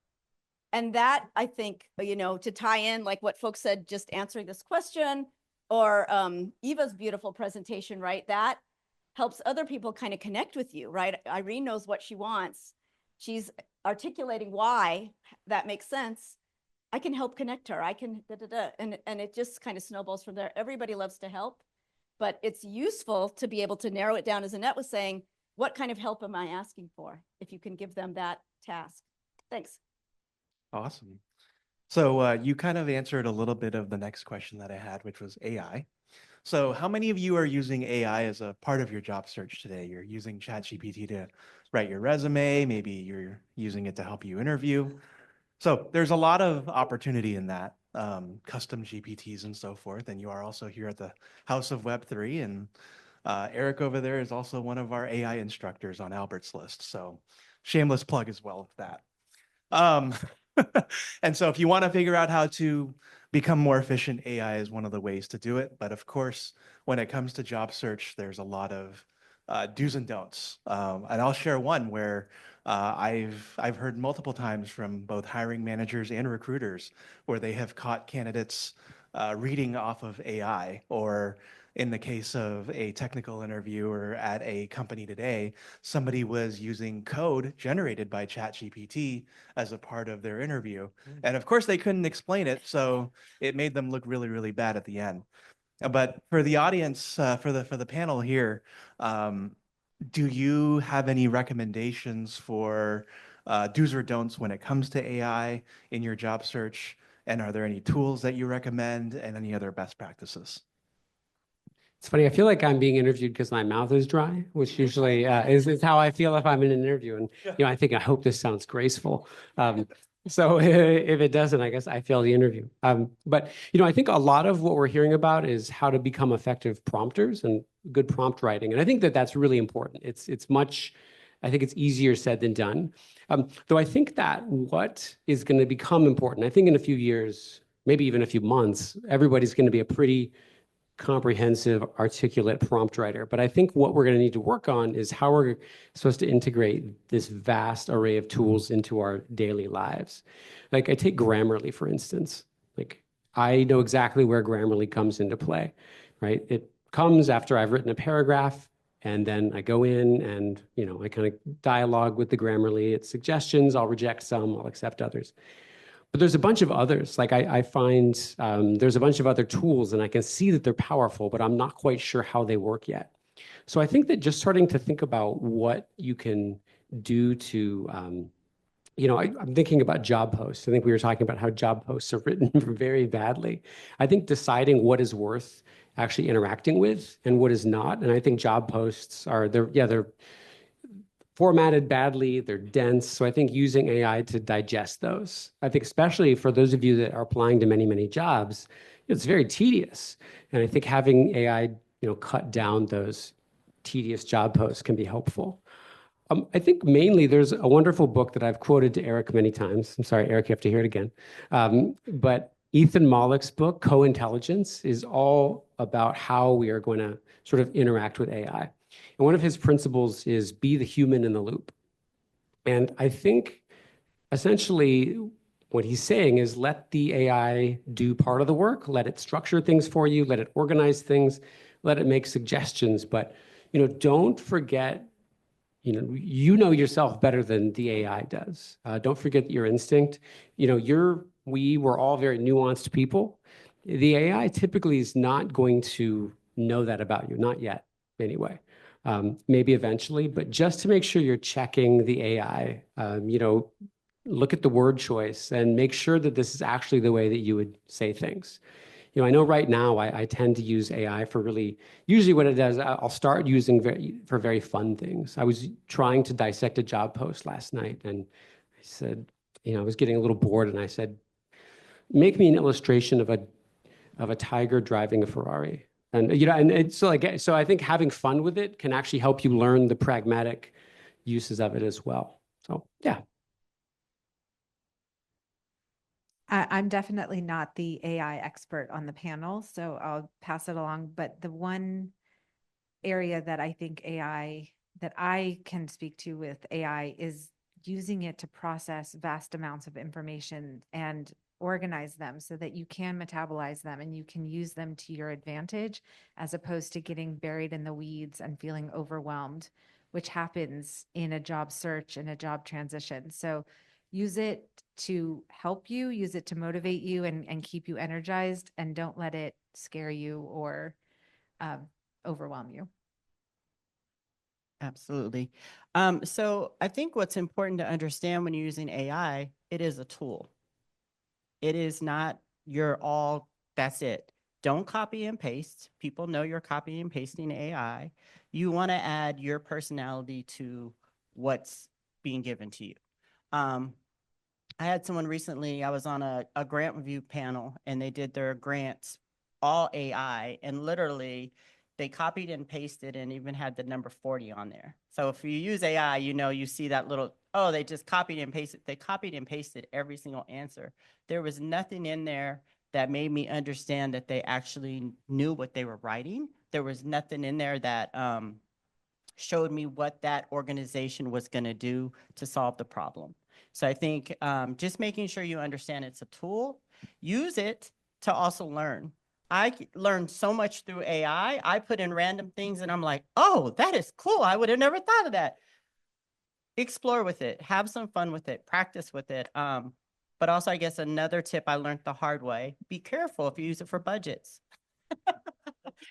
Speaker 8: And that, I think, you know, to tie in like what folks said, just answering this question, or Eva's beautiful presentation, right? That helps other people kind of connect with you, right? Irene knows what she wants. She's articulating why that makes sense. I can help connect her. I can, and it just kind of snowballs from there. Everybody loves to help, but it's useful to be able to narrow it down, as Annette was saying, what kind of help am I asking for? If you can give them that task. Thanks.
Speaker 1: Awesome. So you kind of answered a little bit of the next question that I had, which was AI. So how many of you are using AI as a part of your job search today? You're using ChatGPT to write your resume. Maybe you're using it to help you interview. So there's a lot of opportunity in that, custom GPTs and so forth. And you are also here at the House of Web3. And Eric over there is also one of our AI instructors on Albert's list. So shameless plug as well of that. And so if you want to figure out how to become more efficient, AI is one of the ways to do it. But of course, when it comes to job search, there's a lot of do's and don'ts. And I'll share one where I've heard multiple times from both hiring managers and recruiters where they have caught candidates reading off of AI, or in the case of a technical interviewer at a company today, somebody was using code generated by ChatGPT as a part of their interview. And of course, they couldn't explain it, so it made them look really, really bad at the end. But for the audience, for the panel here, do you have any recommendations for do's or don'ts when it comes to AI in your job search? And are there any tools that you recommend and any other best practices?
Speaker 2: It's funny. I feel like I'm being interviewed because my mouth is dry, which usually is how I feel if I'm in an interview. And I think I hope this sounds graceful. So if it doesn't, I guess I fail the interview. But I think a lot of what we're hearing about is how to become effective prompters and good prompt writing. And I think that that's really important. It's much. I think it's easier said than done. Though I think that what is going to become important, I think in a few years, maybe even a few months, everybody's going to be a pretty comprehensive, articulate prompt writer. But I think what we're going to need to work on is how we're supposed to integrate this vast array of tools into our daily lives. Like I take Grammarly, for instance. Like I know exactly where Grammarly comes into play, right? It comes after I've written a paragraph, and then I go in and, I kind of dialogue with the Grammarly. It's suggestions. I'll reject some, I'll accept others. But there's a bunch of others. Like I find there's a bunch of other tools, and I can see that they're powerful, but I'm not quite sure how they work yet. So I think that just starting to think about what you can do to, I'm thinking about job posts. I think we were talking about how job posts are written very badly. I think deciding what is worth actually interacting with and what is not. And I think job posts they're formatted badly, they're dense. So I think using AI to digest those, I think especially for those of you that are applying to many, many jobs, it's very tedious. And I think having AI, cut down those tedious job posts can be helpful. I think mainly there's a wonderful book that I've quoted to Eric many times. I'm sorry, Eric, you have to hear it again. But Ethan Mollick's book, Co-Intelligence, is all about how we are going to sort of interact with AI. And one of his principles is be the human in the loop. And I think essentially what he's saying is let the AI do part of the work, let it structure things for you, let it organize things, let it make suggestions. But, don't forget, you know yourself better than the AI does. Don't forget your instinct. We were all very nuanced people. The AI typically is not going to know that about you, not yet, anyway. Maybe eventually, but just to make sure you're checking the AI, look at the word choice and make sure that this is actually the way that you would say things. I know right now I tend to use AI for usually what it does, I'll start using for very fun things. I was trying to dissect a job post last night, and I said, I was getting a little bored, and I said, make me an illustration of a tiger driving a Ferrari. And so I think having fun with it can actually help you learn the pragmatic uses of it as well. So yeah.
Speaker 3: I'm definitely not the AI expert on the panel, so I'll pass it along. But the one area that I think that I can speak to with AI is using it to process vast amounts of information and organize them so that you can metabolize them and you can use them to your advantage, as opposed to getting buried in the weeds and feeling overwhelmed, which happens in a job search and a job transition. So use it to help you, use it to motivate you and keep you energized, and don't let it scare you or overwhelm you.
Speaker 4: Absolutely. So I think what's important to understand when you're using AI, it is a tool. It is not that's it. Don't copy and paste. People know you're copying and pasting AI. You want to add your personality to what's being given to you. I had someone recently, I was on a grant review panel, and they did their grants all AI, and literally they copied and pasted and even had the number 40 on there. So if you use AI, you see that little, they just copied and pasted. They copied and pasted every single answer. There was nothing in there that made me understand that they actually knew what they were writing. There was nothing in there that showed me what that organization was going to do to solve the problem. So I think just making sure you understand it's a tool, use it to also learn. I learned so much through AI. I put in random things and I'm like, oh, that is cool. I would have never thought of that. Explore with it, have some fun with it, practice with it. But also, I guess another tip I learned the hard way, be careful if you use it for budgets.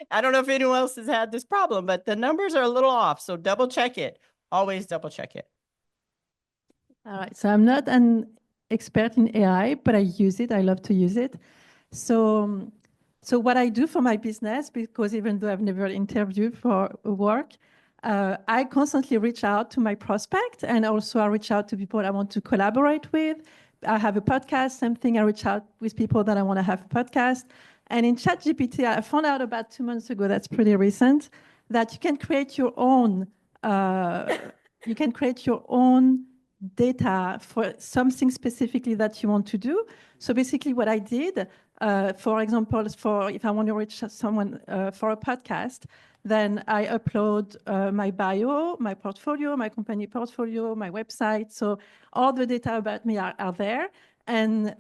Speaker 4: I don't know if anyone else has had this problem, but the numbers are a little off. So double check it. Always double check it.
Speaker 5: All right. So I'm not an expert in AI, but I use it. I love to use it. So, so what I do for my business, because even though I've never interviewed for work, I constantly reach out to my prospect, and also I reach out to people I want to collaborate with. I have a podcast, same thing. I reach out with people that I want to have a podcast. And in ChatGPT, I found out about 2 months ago, that's pretty recent, that you can create your own data for something specifically that you want to do. So basically what I did, for example, if I want to reach someone for a podcast, then I upload my bio, my portfolio, my company portfolio, my website. So all the data about me are there. And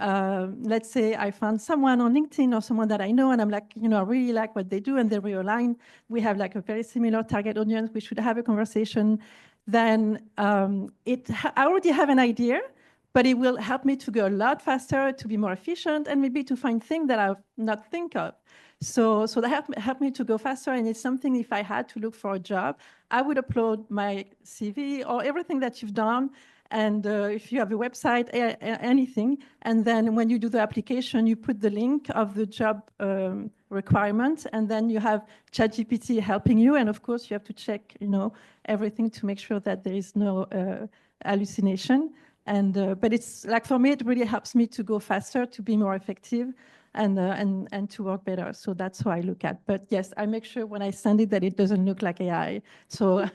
Speaker 5: let's say I found someone on LinkedIn or someone that I know, and I'm like, I really like what they do, and they realign. We have like a very similar target audience. We should have a conversation. Then I already have an idea, but it will help me to go a lot faster, to be more efficient, and maybe to find things that I've not think of. So that helped me to go faster. And it's something, if I had to look for a job, I would upload my CV or everything that you've done. And if you have a website, anything, and then when you do the application, you put the link of the job requirement, and then you have ChatGPT helping you. And of course, you have to check, everything to make sure that there is no hallucination. And but it's like, for me, it really helps me to go faster, to be more effective, and to work better. So that's how I look at. But yes, I make sure when I send it that it doesn't look like AI. So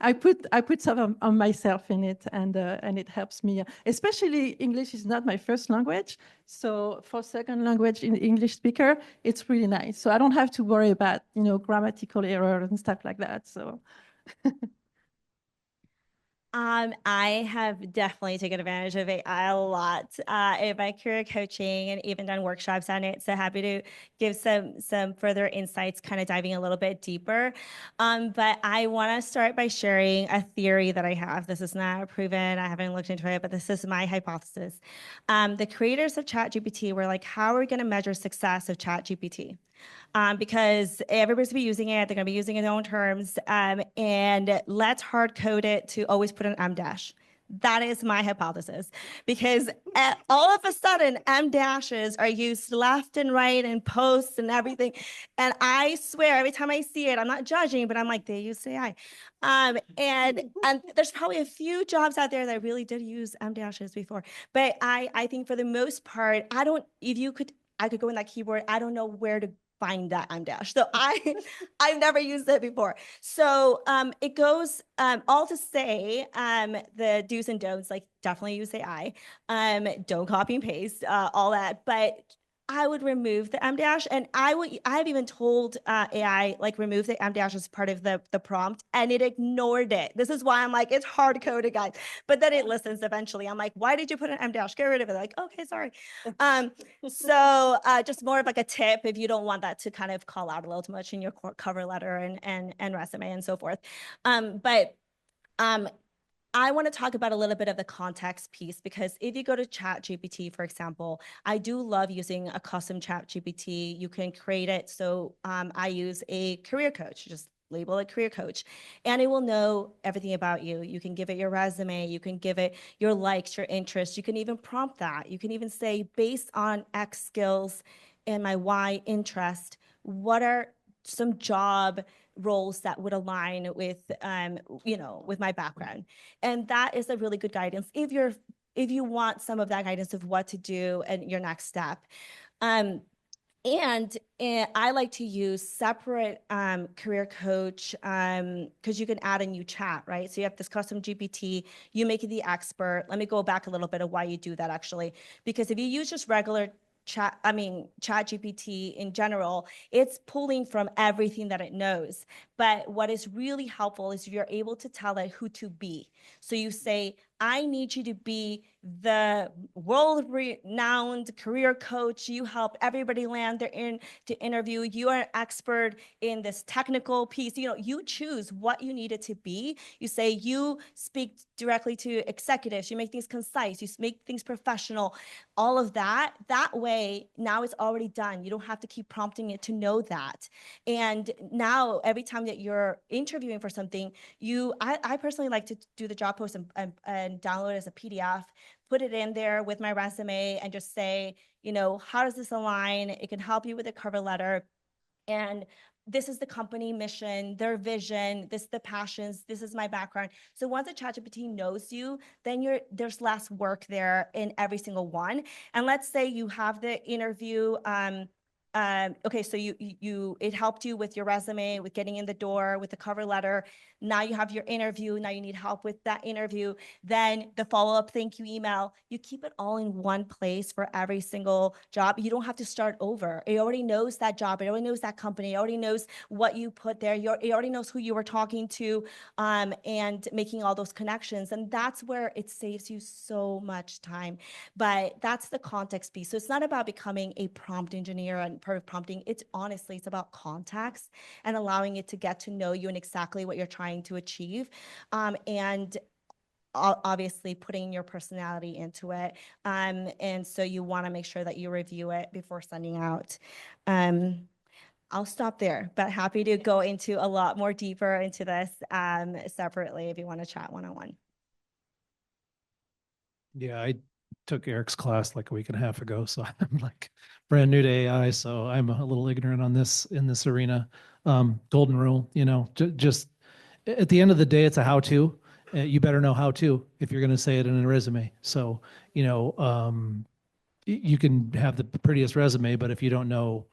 Speaker 5: I put some on myself in it, and it helps me. Especially English is not my first language, so for second language in English speaker, it's really nice. So I don't have to worry about grammatical errors and stuff like that. So.
Speaker 6: I have definitely taken advantage of AI a lot in my career coaching, and even done workshops on it. So happy to give some further insights, kind of diving a little bit deeper. But I want to start by sharing a theory that I have. This is not proven. I haven't looked into it, but this is my hypothesis. The creators of ChatGPT were like, how are we going to measure success of ChatGPT? Because everybody's going to be using it. They're going to be using it in their own terms. And let's hard code it to always put an M dash. That is my hypothesis, because all of a sudden M dashes are used left and right in posts and everything. And I swear every time I see it, I'm not judging, but I'm like, they use AI. And there's probably a few jobs out there that really did use M dashes before. But I think for the most part, I could go in that keyboard. I don't know where to find that M dash. So I've never used it before. So it goes all to say the do's and don'ts, like definitely use AI. Don't copy and paste, all that. But I would remove the M dash, and I've even told AI, like, remove the M dash as part of the prompt, and it ignored it. This is why I'm like, it's hard coded, guys. But then it listens eventually. I'm like, why did you put an M dash? Get rid of it. Like, okay, sorry. So just more of like a tip if you don't want that to kind of call out a little too much in your cover letter and resume and so forth. I want to talk about a little bit of the context piece, because if you go to ChatGPT, for example, I do love using a custom ChatGPT. You can create it. So I use a career coach, just label it career coach, and it will know everything about you. You can give it your resume. You can give it your likes, your interests. You can even prompt that. You can even say, based on X skills and my Y interest, what are some job roles that would align with, with my background. And that is a really good guidance if you want some of that guidance of what to do and your next step. And I like to use separate career coach, because you can add a new chat, right? So you have this custom GPT, you make it the expert. Let me go back a little bit of why you do that, actually. Because if you use just regular ChatGPT in general, it's pulling from everything that it knows. But what is really helpful is you're able to tell it who to be. So you say, I need you to be the world-renowned career coach. You help everybody land to interview. You are an expert in this technical piece. You choose what you need it to be. You say you speak directly to executives. You make things concise. You make things professional. All of that. That way, now it's already done. You don't have to keep prompting it to know that. And now, every time that you're interviewing for something, I personally like to do the job post and download it as a PDF, put it in there with my resume and just say, how does this align? It can help you with a cover letter. And this is the company mission, their vision, this is the passions, this is my background. So once a ChatGPT knows you, then there's less work there in every single one. And let's say you have the interview, okay, so it helped you with your resume, with getting in the door, with the cover letter. Now you have your interview. Now you need help with that interview. Then the follow-up thank you email. You keep it all in one place for every single job. You don't have to start over. It already knows that job. It already knows that company. It already knows what you put there. It already knows who you were talking to, and making all those connections. And that's where it saves you so much time. But that's the context piece. So it's not about becoming a prompt engineer and perfect prompting. It's about context and allowing it to get to know you and exactly what you're trying to achieve. And obviously putting your personality into it. And so you want to make sure that you review it before sending out. I'll stop there, but happy to go into a lot more deeper into this separately if you want to chat one-on-one.
Speaker 7: Yeah, I took Eric's class like a week and a half ago, so I'm like brand new to AI, so I'm a little ignorant on this in this arena. Golden rule, just at the end of the day, it's a how-to. You better know how to if you're going to say it in a resume. So, you can have the prettiest resume, but if you don't know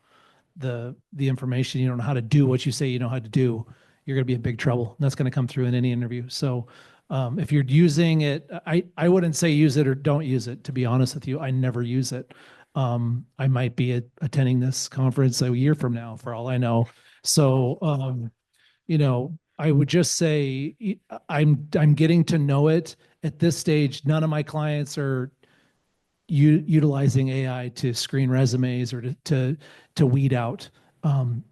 Speaker 7: the information, you don't know how to do what you say you know how to do, you're going to be in big trouble. And that's going to come through in any interview. So if you're using it, I wouldn't say use it or don't use it. To be honest with you, I never use it. I might be attending this conference a year from now, for all I know. So, I would just say I'm getting to know it at this stage. None of my clients are utilizing AI to screen resumes or to weed out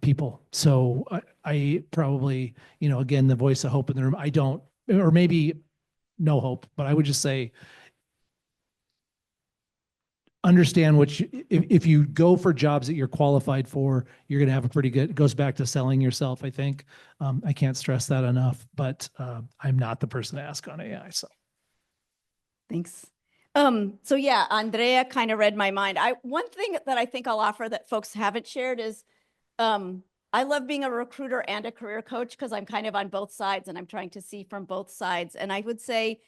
Speaker 7: people. So I probably, again, the voice of hope in the room. I don't, or maybe no hope, but I would just say, understand if you go for jobs that you're qualified for, you're going to have a pretty good, it goes back to selling yourself, I think. I can't stress that enough, but I'm not the person to ask on AI. So
Speaker 8: Thanks. So yeah, Andrea kind of read my mind. One thing that I think I'll offer that folks haven't shared is, I love being a recruiter and a career coach because I'm kind of on both sides and I'm trying to see from both sides. And I would say,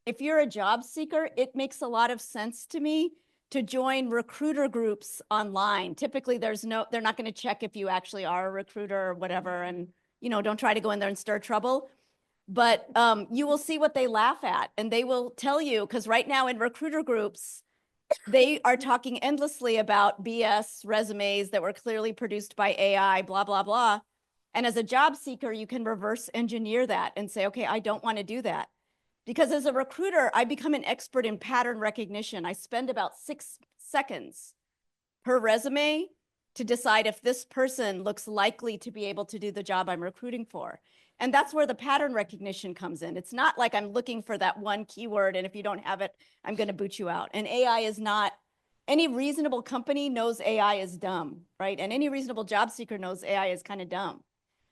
Speaker 8: if you're a job seeker, it makes a lot of sense to me to join recruiter groups online. Typically they're not going to check if you actually are a recruiter or whatever. And, don't try to go in there and stir trouble. But you will see what they laugh at, and they will tell you, because right now in recruiter groups, they are talking endlessly about BS resumes that were clearly produced by AI, blah, blah, blah. And as a job seeker, you can reverse engineer that and say, okay, I don't want to do that. Because as a recruiter, I become an expert in pattern recognition. I spend about 6 seconds per resume to decide if this person looks likely to be able to do the job I'm recruiting for. And that's where the pattern recognition comes in. It's not like I'm looking for that one keyword, and if you don't have it, I'm going to boot you out. And AI is not, any reasonable company knows AI is dumb, right? And any reasonable job seeker knows AI is kind of dumb.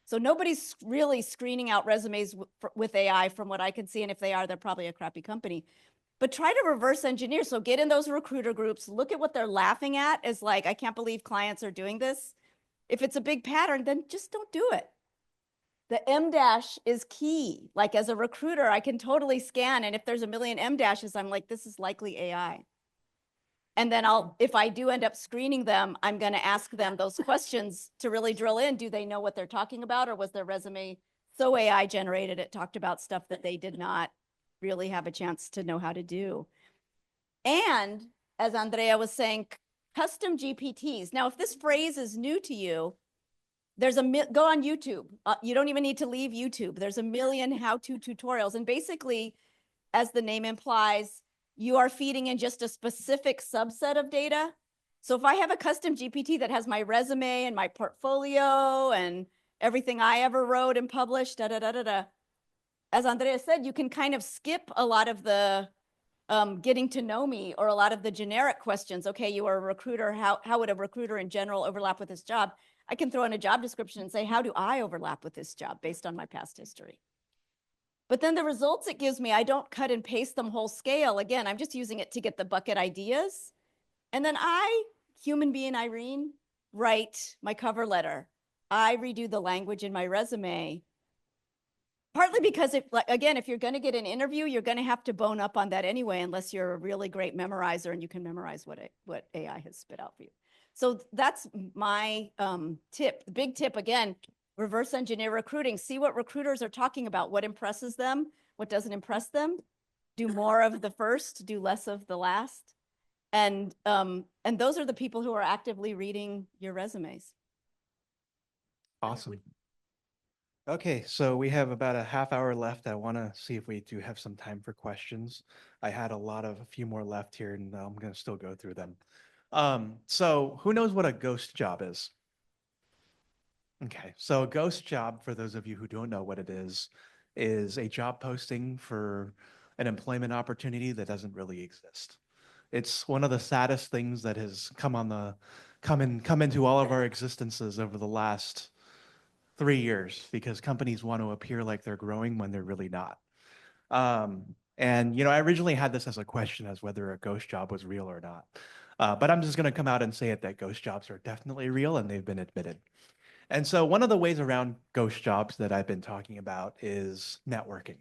Speaker 8: So nobody's really screening out resumes with AI from what I can see. And if they are, they're probably a crappy company. But try to reverse engineer. So get in those recruiter groups, look at what they're laughing at as like, I can't believe clients are doing this. If it's a big pattern, then just don't do it. The M dash is key. Like as a recruiter, I can totally scan. And if there's a million M dashes, I'm like, this is likely AI. And then if I do end up screening them, I'm going to ask them those questions to really drill in. Do they know what they're talking about? Or was their resume so AI generated, it talked about stuff that they did not really have a chance to know how to do? And as Andrea was saying, custom GPTs. Now, if this phrase is new to you, there's go on YouTube. You don't even need to leave YouTube. There's a million how-to tutorials. And basically, as the name implies, you are feeding in just a specific subset of data. So if I have a custom GPT that has my resume and my portfolio and everything I ever wrote and published, da, da, da, da, da, as Andrea said, you can kind of skip a lot of the getting to know me or a lot of the generic questions. Okay, you are a recruiter. How would a recruiter in general overlap with this job? I can throw in a job description and say, how do I overlap with this job based on my past history? But then the results it gives me, I don't cut and paste them whole scale. Again, I'm just using it to get the bucket ideas. And then I, human being Irene, write my cover letter. I redo the language in my resume. Partly because if you're going to get an interview, you're going to have to bone up on that anyway, unless you're a really great memorizer and you can memorize what AI has spit out for you. So that's my tip. The big tip, again, reverse engineer recruiting. See what recruiters are talking about, what impresses them, what doesn't impress them. Do more of the first, do less of the last. And those are the people who are actively reading your resumes.
Speaker 1: Awesome. Okay, so we have about a half hour left. I want to see if we do have some time for questions. I had a few more left here, and I'm going to still go through them. So who knows what a ghost job is? Okay, so a ghost job, for those of you who don't know what it is a job posting for an employment opportunity that doesn't really exist. It's one of the saddest things that has come into all of our existences over the last 3 years, because companies want to appear like they're growing when they're really not. And I originally had this as a question as whether a ghost job was real or not. But I'm just going to come out and say it that ghost jobs are definitely real and they've been admitted. And so one of the ways around ghost jobs that I've been talking about is networking.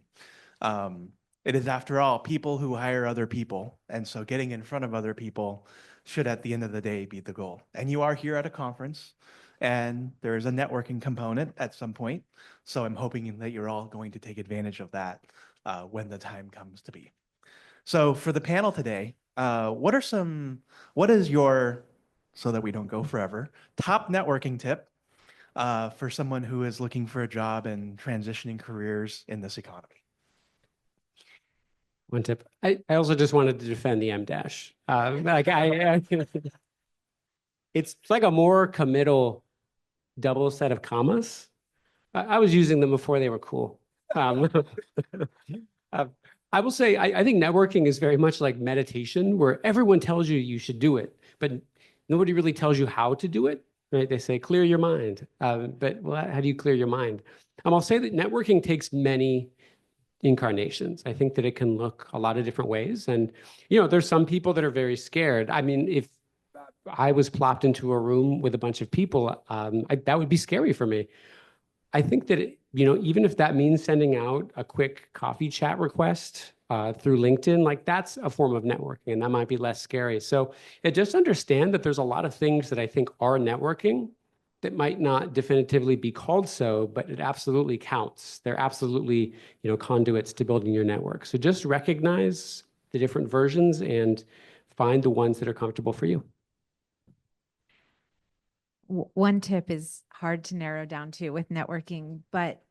Speaker 1: It is, after all, people who hire other people. And so getting in front of other people should, at the end of the day, be the goal. And you are here at a conference, and there is a networking component at some point. So I'm hoping that you're all going to take advantage of that when the time comes to be. So for the panel today, what is your, so that we don't go forever, top networking tip for someone who is looking for a job and transitioning careers in this economy?
Speaker 2: One tip. I also just wanted to defend the M-dash. It's like a more committal double set of commas. I was using them before they were cool. I will say, I think networking is very much like meditation, where everyone tells you you should do it, but nobody really tells you how to do it, right? They say, clear your mind. But how do you clear your mind? I'll say that networking takes many incarnations. I think that it can look a lot of different ways. And, there's some people that are very scared. I mean, if I was plopped into a room with a bunch of people, that would be scary for me. I think that, even if that means sending out a quick coffee chat request through LinkedIn, like that's a form of networking, and that might be less scary. So just understand that there's a lot of things that I think are networking that might not definitively be called so, but it absolutely counts. They're absolutely, conduits to building your network. So just recognize the different versions and find the ones that are comfortable for you.
Speaker 3: One tip is hard to narrow down to with networking, but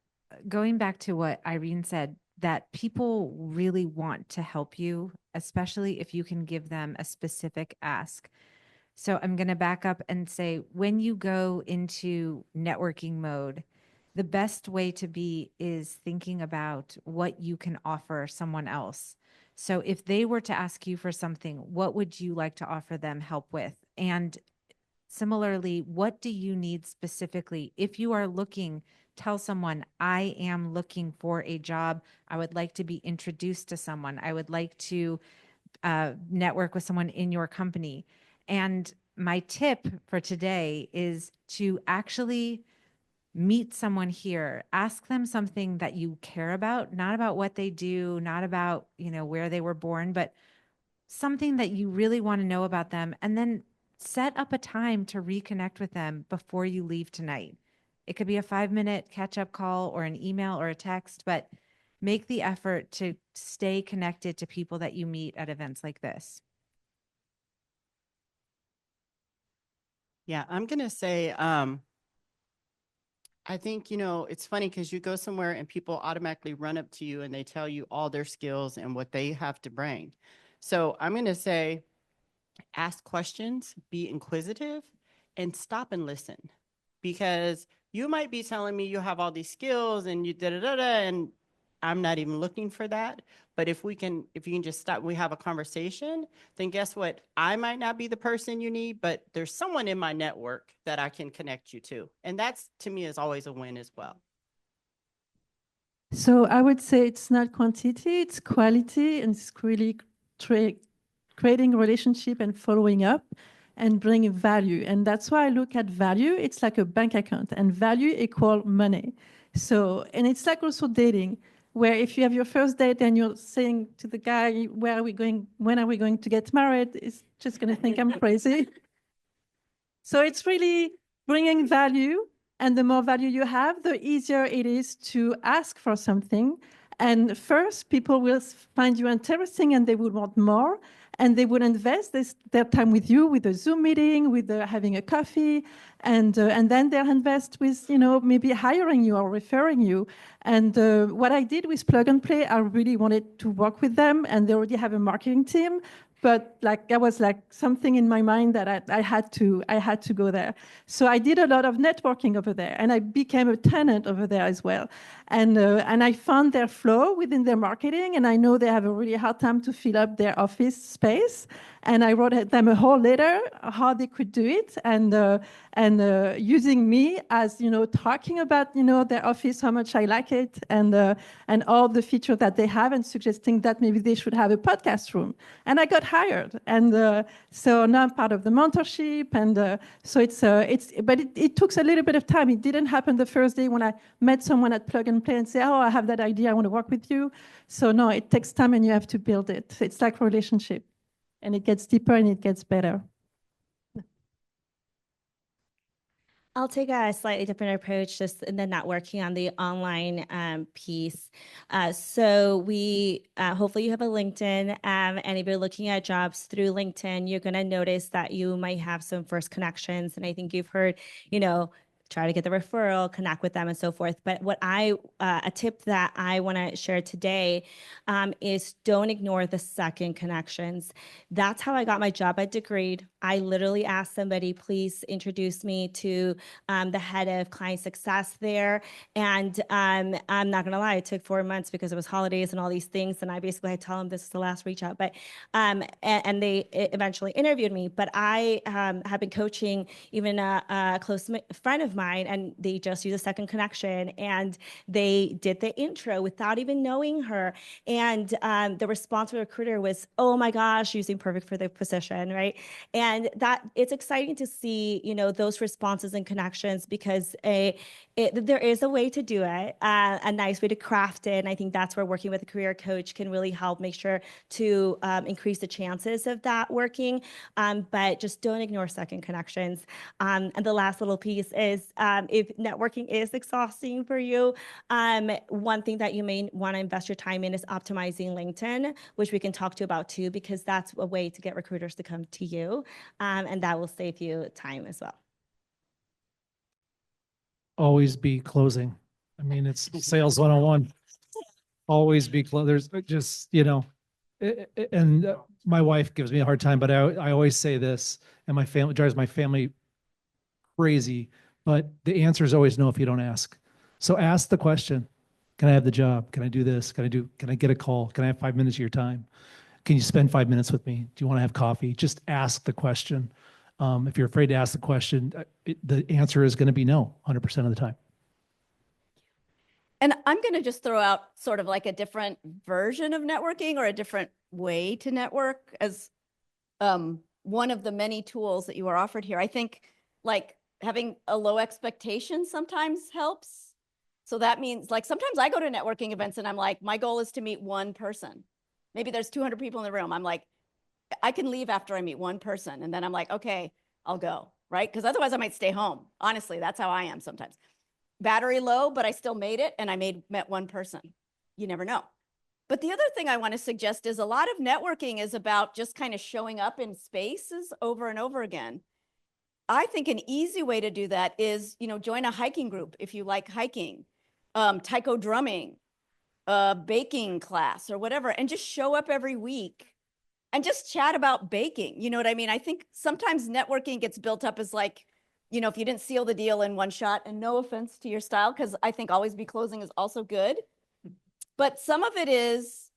Speaker 3: going back to what Irene said, that people really want to help you, especially if you can give them a specific ask. So I'm going to back up and say, when you go into networking mode, the best way to be is thinking about what you can offer someone else. So if they were to ask you for something, what would you like to offer them help with? And similarly, what do you need specifically? If you are looking, tell someone, I am looking for a job. I would like to be introduced to someone. I would like to network with someone in your company. And my tip for today is to actually meet someone here, ask them something that you care about, not about what they do, not about, where they were born, but something that you really want to know about them, and then set up a time to reconnect with them before you leave tonight. It could be a 5-minute catch-up call or an email or a text, but make the effort to stay connected to people that you meet at events like this.
Speaker 4: Yeah, I'm going to say, I think, it's funny because you go somewhere and people automatically run up to you and they tell you all their skills and what they have to bring. So I'm going to say, ask questions, be inquisitive, and stop and listen. Because you might be telling me you have all these skills and you da da da da, and I'm not even looking for that. But if you can just stop, we have a conversation, then guess what? I might not be the person you need, but there's someone in my network that I can connect you to. And that's, to me, is always a win as well.
Speaker 5: So I would say it's not quantity, it's quality, and it's really creating a relationship and following up and bringing value. And that's why I look at value. It's like a bank account, and value equal money. So, and it's like also dating, where if you have your first date and you're saying to the guy, where are we going? When are we going to get married? It's just going to think I'm crazy. So it's really bringing value. And the more value you have, the easier it is to ask for something. And first, people will find you interesting and they will want more. And they will invest their time with you, with a Zoom meeting, with having a coffee. And then they'll invest with, maybe hiring you or referring you. And what I did with Plug and Play, I really wanted to work with them. And they already have a marketing team. But that was like something in my mind that I had to go there. So I did a lot of networking over there, and I became a tenant over there as well. And I found their flow within their marketing, and I know they have a really hard time to fill up their office space. And I wrote them a whole letter how they could do it, and using me as talking about their office, how much I like it, and all the features that they have, and suggesting that maybe they should have a podcast room. And I got hired, and so now I'm part of the mentorship, and so but it took a little bit of time. It didn't happen the first day when I met someone at Plug and Play and say, "Oh, I have that idea, I want to work with you." So no, it takes time, and you have to build it. It's like a relationship, and it gets deeper and it gets better.
Speaker 6: I'll take a slightly different approach just in the networking on the online piece. So we hopefully you have a LinkedIn, and if you're looking at jobs through LinkedIn, you're going to notice that you might have some first connections. And I think you've heard, try to get the referral, connect with them, and so forth. But a tip that I want to share today is don't ignore the second connections. That's how I got my job at Degrade. I literally asked somebody, please introduce me to the head of client success there. And I'm not going to lie, it took 4 months because it was holidays and all these things. And I basically had to tell them this is the last reach out. But and they eventually interviewed me. But I have been coaching even a close friend of mine, and they just used a second connection, and they did the intro without even knowing her. And the response from the recruiter was, "Oh my gosh, you seem perfect for the position," right? And that it's exciting to see, those responses and connections, because there is a way to do it, a nice way to craft it. And I think that's where working with a career coach can really help make sure to increase the chances of that working. But just don't ignore second connections. And the last little piece is if networking is exhausting for you, one thing that you may want to invest your time in is optimizing LinkedIn, which we can talk to you about too, because that's a way to get recruiters to come to you. And that will save you time as well.
Speaker 7: Always be closing. I mean, it's sales 101. Always be close. There's just, and my wife gives me a hard time, but I always say this, and my family drives my family crazy, but the answer is always no if you don't ask. So ask the question. Can I have the job? Can I do this? Can I get a call? Can I have 5 minutes of your time? Can you spend 5 minutes with me? Do you want to have coffee? Just ask the question. If you're afraid to ask the question, the answer is going to be no 100% of the time.
Speaker 8: And I'm going to just throw out sort of like a different version of networking or a different way to network as one of the many tools that you are offered here. I think like having a low expectation sometimes helps. So that means like sometimes I go to networking events and I'm like, my goal is to meet one person. Maybe there's 200 people in the room. I'm like, I can leave after I meet one person. And then I'm like, okay, I'll go, right? Because otherwise I might stay home. Honestly, that's how I am sometimes. Battery low, but I still made it and I met one person. You never know. But the other thing I want to suggest is a lot of networking is about just kind of showing up in spaces over and over again. I think an easy way to do that is, join a hiking group if you like hiking, taiko drumming, baking class or whatever, and just show up every week and just chat about baking. You know what I mean? I think sometimes networking gets built up as like, if you didn't seal the deal in one shot, and no offense to your style, because I think always be closing is also good. But some of it is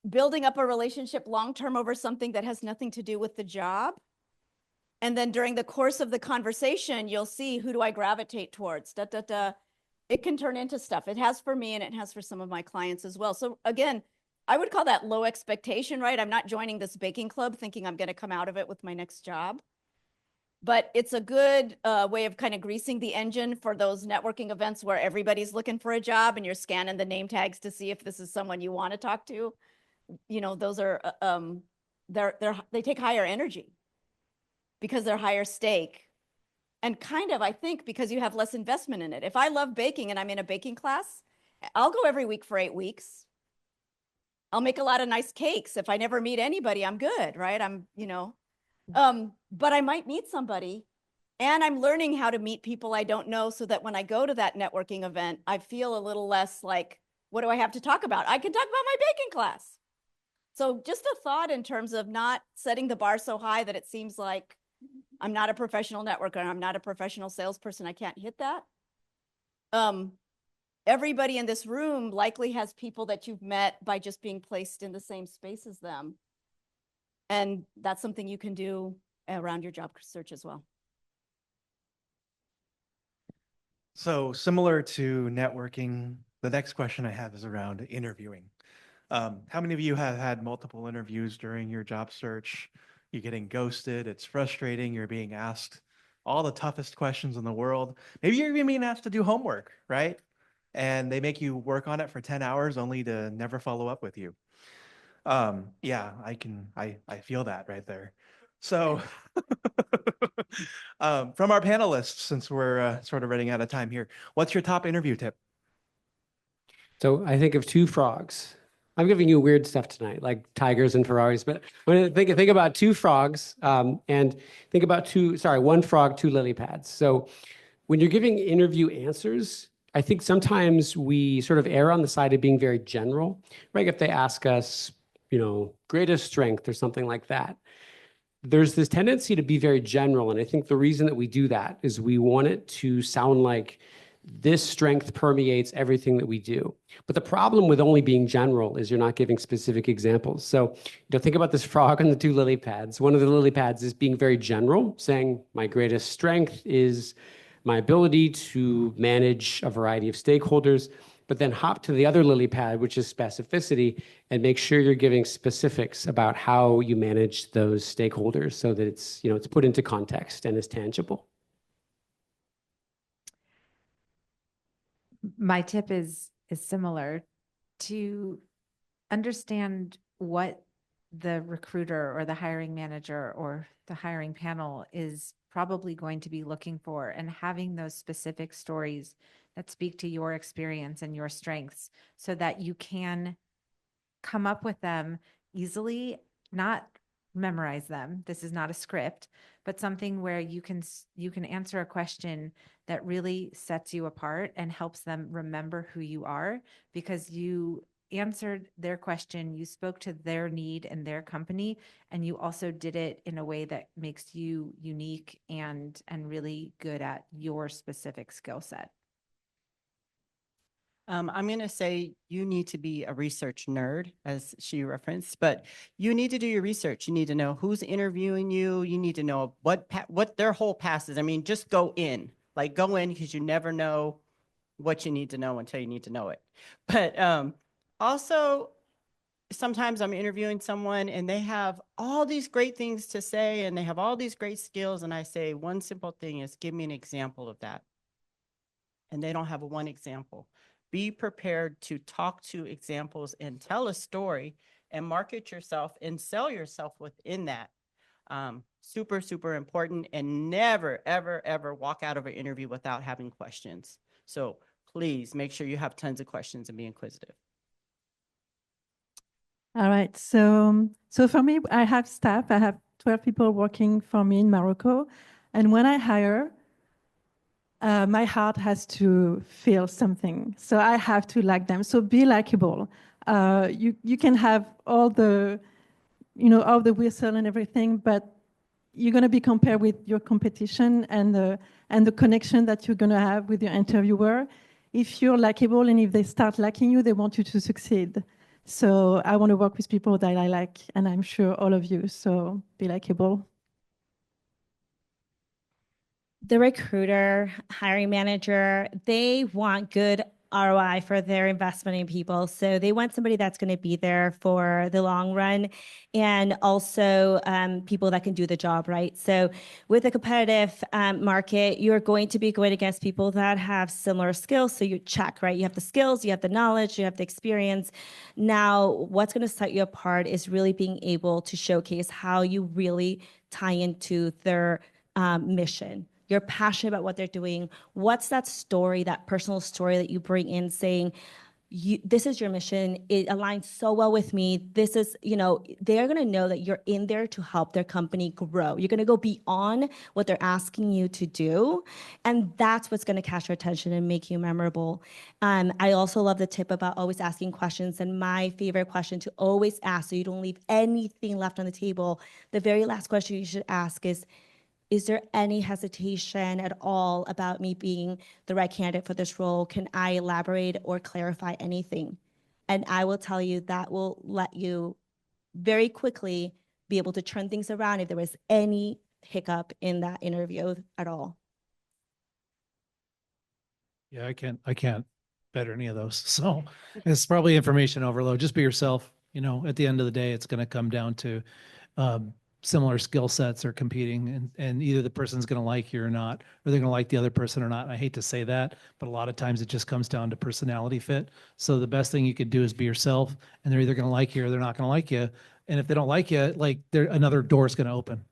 Speaker 8: building up a relationship long-term over something that has nothing to do with the job. And then during the course of the conversation, you'll see, who do I gravitate towards? It can turn into stuff. It has for me, and it has for some of my clients as well. So again, I would call that low expectation, right? I'm not joining this baking club thinking I'm going to come out of it with my next job. But it's a good way of kind of greasing the engine for those networking events where everybody's looking for a job and you're scanning the name tags to see if this is someone you want to talk to. Those are, they take higher energy because they're higher stake. And kind of, I think, because you have less investment in it. If I love baking and I'm in a baking class, I'll go every week for 8 weeks. I'll make a lot of nice cakes. If I never meet anybody, I'm good, right? But I might meet somebody, and I'm learning how to meet people I don't know, so that when I go to that networking event, I feel a little less like, what do I have to talk about? I can talk about my baking class. So just a thought in terms of not setting the bar so high that it seems like I'm not a professional networker, I'm not a professional salesperson, I can't hit that. Everybody in this room likely has people that you've met by just being placed in the same space as them. And that's something you can do around your job search as well.
Speaker 1: So similar to networking, the next question I have is around interviewing. How many of you have had multiple interviews during your job search? You're getting ghosted, it's frustrating, you're being asked all the toughest questions in the world. Maybe you're even being asked to do homework, right? And they make you work on it for 10 hours only to never follow up with you. Yeah, I feel that right there. So from our panelists, since we're sort of running out of time here, what's your top interview tip?
Speaker 2: So I think of two frogs. I'm giving you weird stuff tonight, like tigers and Ferraris, but when I think about two frogs, and think about one frog, two lily pads. So when you're giving interview answers, I think sometimes we sort of err on the side of being very general, right? If they ask us, greatest strength or something like that, there's this tendency to be very general. And I think the reason that we do that is we want it to sound like this strength permeates everything that we do. But the problem with only being general is you're not giving specific examples. So think about this frog and the two lily pads. One of the lily pads is being very general, saying my greatest strength is my ability to manage a variety of stakeholders, but then hop to the other lily pad, which is specificity, and make sure you're giving specifics about how you manage those stakeholders so that it's put into context and is tangible.
Speaker 3: My tip is similar. To understand what the recruiter or the hiring manager or the hiring panel is probably going to be looking for, and having those specific stories that speak to your experience and your strengths so that you can come up with them easily, not memorize them. This is not a script, but something where you can answer a question that really sets you apart and helps them remember who you are, because you answered their question, you spoke to their need and their company, and you also did it in a way that makes you unique and really good at your specific skill set.
Speaker 4: I'm going to say you need to be a research nerd, as she referenced, but you need to do your research. You need to know who's interviewing you. You need to know what their whole past is. I mean, just go in because you never know what you need to know until you need to know it. But also, sometimes I'm interviewing someone and they have all these great things to say and they have all these great skills. And I say, one simple thing is, give me an example of that. And they don't have one example. Be prepared to talk to examples and tell a story and market yourself and sell yourself within that. Super, super important. And never, ever, ever walk out of an interview without having questions. So please make sure you have tons of questions and be inquisitive.
Speaker 5: All right. So for me, I have staff. I have 12 people working for me in Morocco. And when I hire, my heart has to feel something. So I have to like them. So be likable. You can have all the, all the whistle and everything, but you're going to be compared with your competition and the connection that you're going to have with your interviewer. If you're likable and if they start liking you, they want you to succeed. So I want to work with people that I like, and I'm sure all of you. So be likable.
Speaker 6: The recruiter, hiring manager, they want good ROI for their investment in people. So they want somebody that's going to be there for the long run, and also people that can do the job, right? So with a competitive market, you're going to be going against people that have similar skills. So you check, right? You have the skills, you have the knowledge, you have the experience. Now, what's going to set you apart is really being able to showcase how you really tie into their mission. You're passionate about what they're doing. What's that story, that personal story that you bring in saying, this is your mission. It aligns so well with me. This is, they're going to know that you're in there to help their company grow. You're going to go beyond what they're asking you to do. And that's what's going to catch their attention and make you memorable. I also love the tip about always asking questions. And my favorite question to always ask, so you don't leave anything left on the table, the very last question you should ask is there any hesitation at all about me being the right candidate for this role? Can I elaborate or clarify anything? And I will tell you that will let you very quickly be able to turn things around if there was any hiccup in that interview at all.
Speaker 7: Yeah, I can't better any of those. So it's probably information overload. Just be yourself. At the end of the day, it's going to come down to similar skill sets are competing, and either the person's going to like you or not, or they're going to like the other person or not. And I hate to say that, but a lot of times it just comes down to personality fit. So the best thing you could do is be yourself, and they're either going to like you or they're not going to like you. And if they don't like you, like another door is going to open.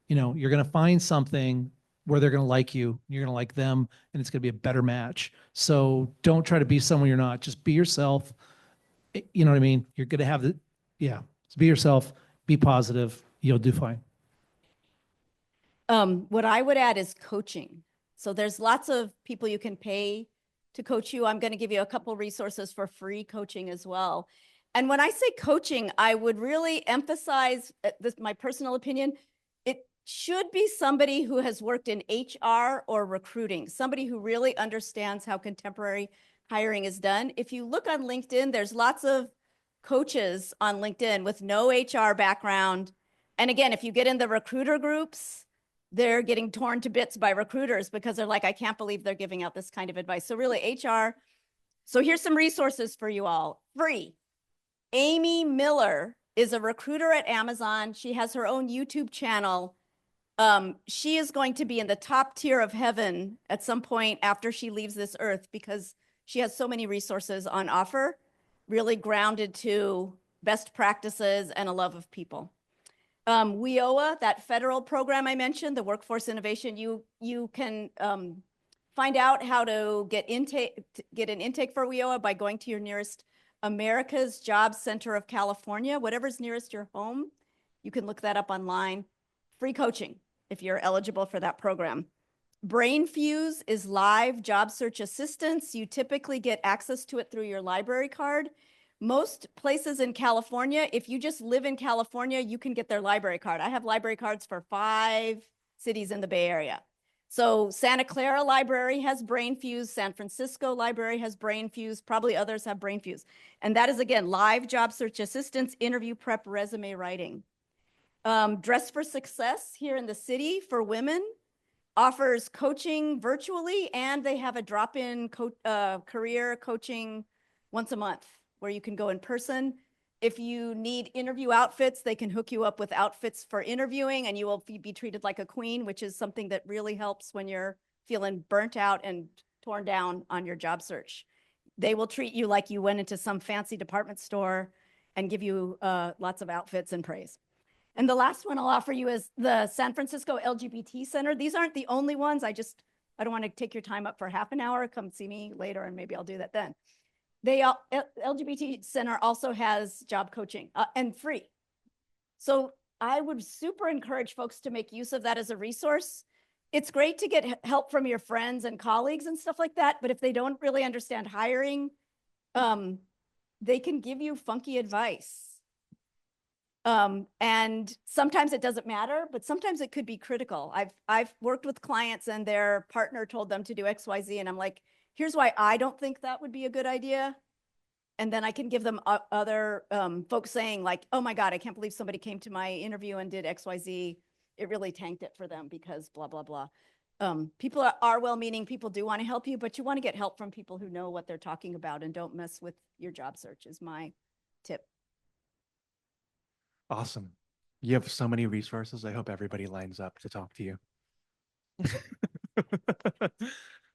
Speaker 7: You're going to find something where they're going to like you, you're going to like them, and it's going to be a better match. So don't try to be someone you're not. Just be yourself. You know what I mean? You're going to have just be yourself, be positive. You'll do fine.
Speaker 8: What I would add is coaching. So there's lots of people you can pay to coach you. I'm going to give you a couple resources for free coaching as well. And when I say coaching, I would really emphasize this, my personal opinion, it should be somebody who has worked in HR or recruiting, somebody who really understands how contemporary hiring is done. If you look on LinkedIn, there's lots of coaches on LinkedIn with no HR background. And again, if you get in the recruiter groups, they're getting torn to bits by recruiters because they're like, I can't believe they're giving out this kind of advice. So really HR. So here's some resources for you all. Free. Amy Miller is a recruiter at Amazon. She has her own YouTube channel. She is going to be in the top tier of heaven at some point after she leaves this earth because she has so many resources on offer, really grounded to best practices and a love of people. WIOA, that federal program I mentioned, the Workforce Innovation, you can find out how to get an intake for WIOA by going to your nearest America's Job Center of California, whatever's nearest your home. You can look that up online. Free coaching if you're eligible for that program. BrainFuse is live job search assistance. You typically get access to it through your library card. Most places in California, if you just live in California, you can get their library card. I have library cards for 5 cities in the Bay Area. So Santa Clara Library has BrainFuse, San Francisco Library has BrainFuse, probably others have BrainFuse. And that is, again, live job search assistance, interview prep, resume writing. Dress for Success here in the city for women offers coaching virtually, and they have a drop-in career coaching once a month where you can go in person. If you need interview outfits, they can hook you up with outfits for interviewing, and you will be treated like a queen, which is something that really helps when you're feeling burnt out and torn down on your job search. They will treat you like you went into some fancy department store and give you lots of outfits and praise. And the last one I'll offer you is the San Francisco LGBT Center. These aren't the only ones. I don't want to take your time up for half an hour. Come see me later and maybe I'll do that then. LGBT Center also has job coaching and free. So I would super encourage folks to make use of that as a resource. it's great to get help from your friends and colleagues and stuff like that. But if they don't really understand hiring, they can give you funky advice. And sometimes it doesn't matter, but sometimes it could be critical. I've worked with clients and their partner told them to do XYZ. And I'm like, here's why I don't think that would be a good idea. And then I can give them other folks saying like, oh my God, I can't believe somebody came to my interview and did XYZ. It really tanked it for them because blah, blah, blah. People are well-meaning. People do want to help you, but you want to get help from people who know what they're talking about and don't mess with your job search is my tip.
Speaker 1: Awesome. You have so many resources. I hope everybody lines up to talk to you.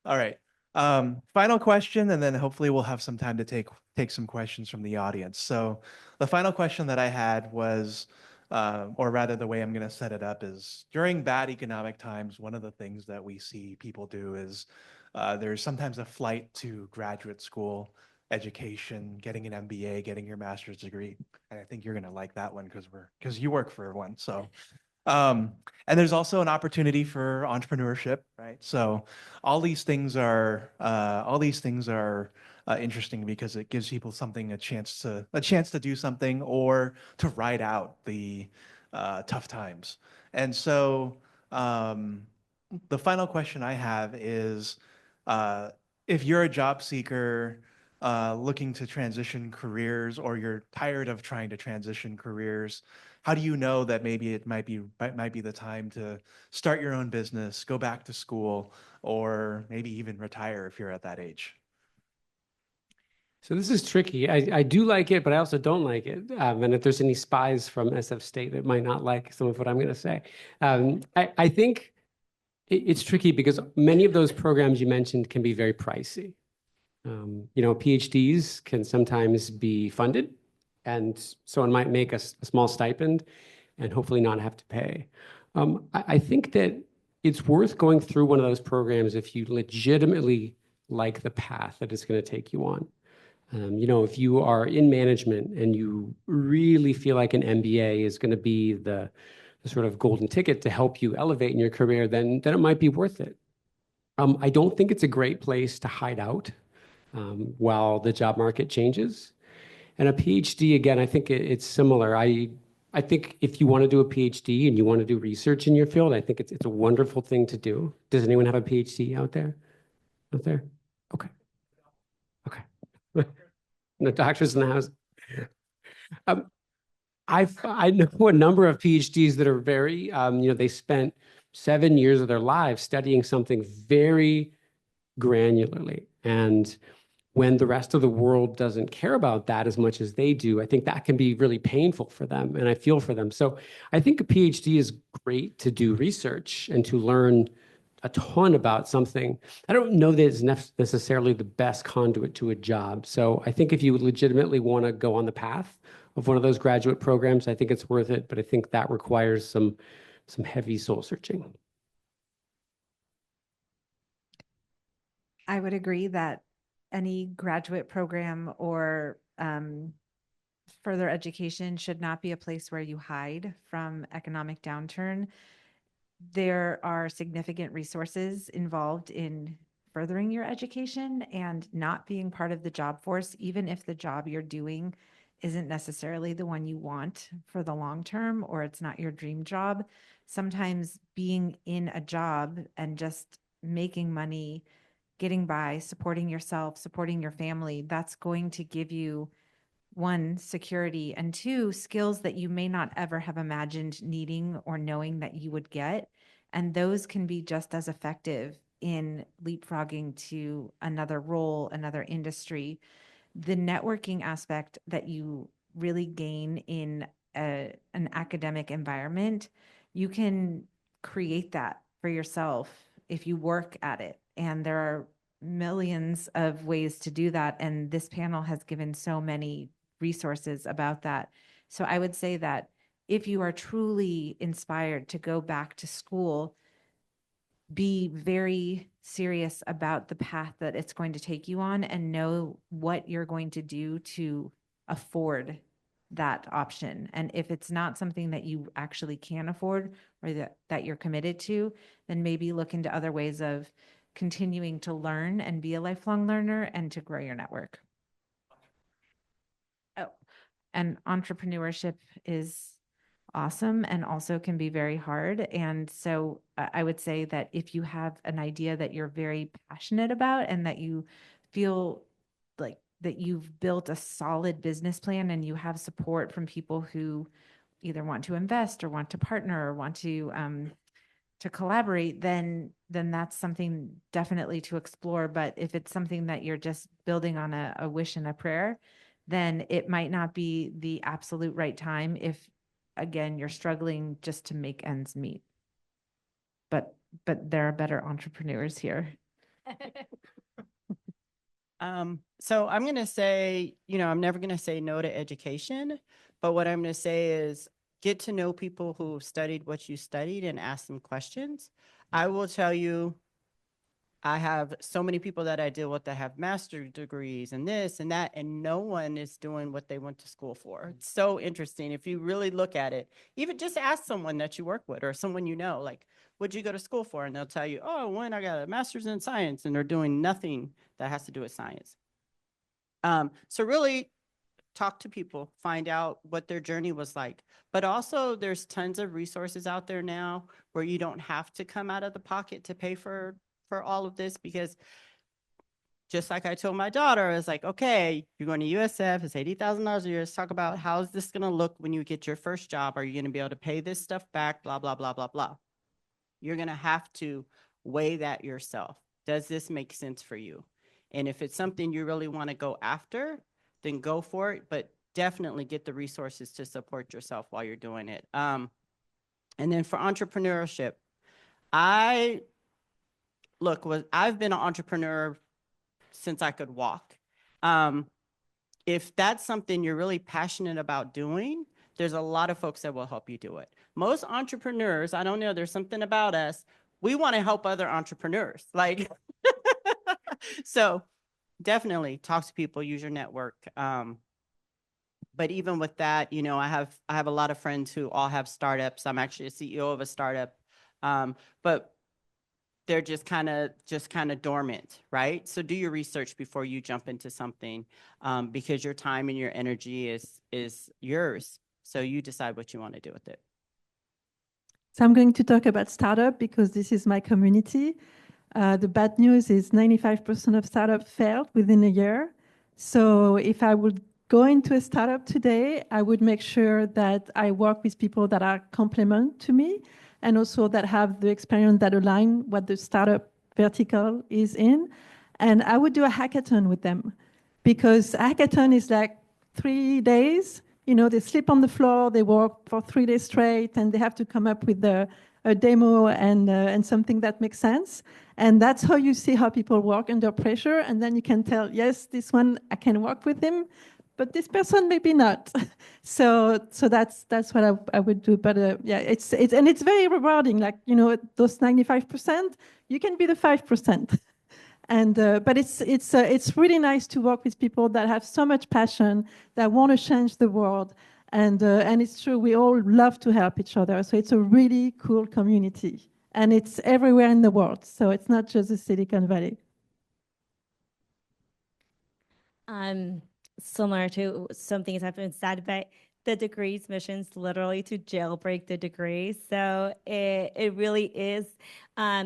Speaker 1: All right. Final question, and then hopefully we'll have some time to take some questions from the audience. So the final question that I had was, or rather the way I'm going to set it up is during bad economic times, one of the things that we see people do is there's sometimes a flight to graduate school education, getting an MBA, getting your master's degree. And I think you're going to like that one because you work for one. So and there's also an opportunity for entrepreneurship, right? So all these things are interesting because it gives people a chance to do something or to ride out the tough times. And so the final question I have is, if you're a job seeker looking to transition careers, or you're tired of trying to transition careers, how do you know that maybe it might be the time to start your own business, go back to school, or maybe even retire if you're at that age?
Speaker 2: So this is tricky. I do like it, but I also don't like it. And if there's any spies from SF State that might not like some of what I'm going to say, I think it's tricky because many of those programs you mentioned can be very pricey. PhDs can sometimes be funded, and someone might make a small stipend and hopefully not have to pay. I think that it's worth going through one of those programs if you legitimately like the path that it's going to take you on. If you are in management and you really feel like an MBA is going to be the sort of golden ticket to help you elevate in your career, then it might be worth it. I don't think it's a great place to hide out while the job market changes. And a PhD, again, I think it's similar. I think if you want to do a PhD and you want to do research in your field, I think it's a wonderful thing to do. Does anyone have a PhD out there? Okay. No doctors in the house. I know a number of PhDs that are very, they spent 7 years of their lives studying something very granularly. And when the rest of the world doesn't care about that as much as they do, I think that can be really painful for them. And I feel for them. So I think a PhD is great to do research and to learn a ton about something. I don't know that it's necessarily the best conduit to a job. So I think if you legitimately want to go on the path of one of those graduate programs, I think it's worth it. But I think that requires some heavy soul searching.
Speaker 3: I would agree that any graduate program or further education should not be a place where you hide from economic downturn. There are significant resources involved in furthering your education and not being part of the job force, even if the job you're doing isn't necessarily the one you want for the long term, or it's not your dream job. Sometimes being in a job and just making money, getting by, supporting yourself, supporting your family, that's going to give you, one, security, and two, skills that you may not ever have imagined needing or knowing that you would get. And those can be just as effective in leapfrogging to another role, another industry. The networking aspect that you really gain in an academic environment, you can create that for yourself if you work at it. And there are millions of ways to do that. And this panel has given so many resources about that. So I would say that if you are truly inspired to go back to school, be very serious about the path that it's going to take you on and know what you're going to do to afford that option. And if it's not something that you actually can afford or that you're committed to, then maybe look into other ways of continuing to learn and be a lifelong learner and to grow your network. Oh, and entrepreneurship is awesome and also can be very hard. And so I would say that if you have an idea that you're very passionate about and that you feel like that you've built a solid business plan and you have support from people who either want to invest or want to partner or want to collaborate, then that's something definitely to explore. But if it's something that you're just building on a wish and a prayer, then it might not be the absolute right time if, again, you're struggling just to make ends meet. But there are better entrepreneurs here.
Speaker 4: So I'm going to say, I'm never going to say no to education, but what I'm going to say is get to know people who studied what you studied and ask them questions. I will tell you, I have so many people that I deal with that have master's degrees and this and that, and no one is doing what they went to school for. It's so interesting. If you really look at it, even just ask someone that you work with or someone you know, like, what'd you go to school for? And they'll tell you, oh, when I got a master's in science, and they're doing nothing that has to do with science. So really talk to people, find out what their journey was like. But also there's tons of resources out there now where you don't have to come out of the pocket to pay for all of this, because just like I told my daughter, I was like, okay, you're going to USF, it's $80,000 a year. Let's talk about how is this going to look when you get your first job? Are you going to be able to pay this stuff back? Blah, blah, blah, blah, blah. You're going to have to weigh that yourself. Does this make sense for you? And if it's something you really want to go after, then go for it, but definitely get the resources to support yourself while you're doing it. And then for entrepreneurship, I've been an entrepreneur since I could walk. If that's something you're really passionate about doing, there's a lot of folks that will help you do it. Most entrepreneurs, I don't know, there's something about us, we want to help other entrepreneurs. Like, so definitely talk to people, use your network. But even with that, I have a lot of friends who all have startups. I'm actually a CEO of a startup. But they're just kind of dormant, right? So do your research before you jump into something, because your time and your energy is yours. So you decide what you want to do with it.
Speaker 5: So I'm going to talk about startup because this is my community. The bad news is 95% of startups failed within a year. So if I would go into a startup today, I would make sure that I work with people that are complement to me and also that have the experience that align what the startup vertical is in. And I would do a hackathon with them because a hackathon is like 3 days. They sleep on the floor, they work for 3 days straight, and they have to come up with a demo and something that makes sense. And that's how you see how people work under pressure. And then you can tell, yes, this one, I can work with him, but this person maybe not. so that's what I would do. But yeah, it's very rewarding. Like, those 95%, you can be the 5%. And but it's really nice to work with people that have so much passion, that want to change the world. And it's true, we all love to help each other. So it's a really cool community. And it's everywhere in the world. So it's not just the Silicon Valley.
Speaker 6: Similar to some things have been said, but the degrees mission's literally to jailbreak the degrees. So it really is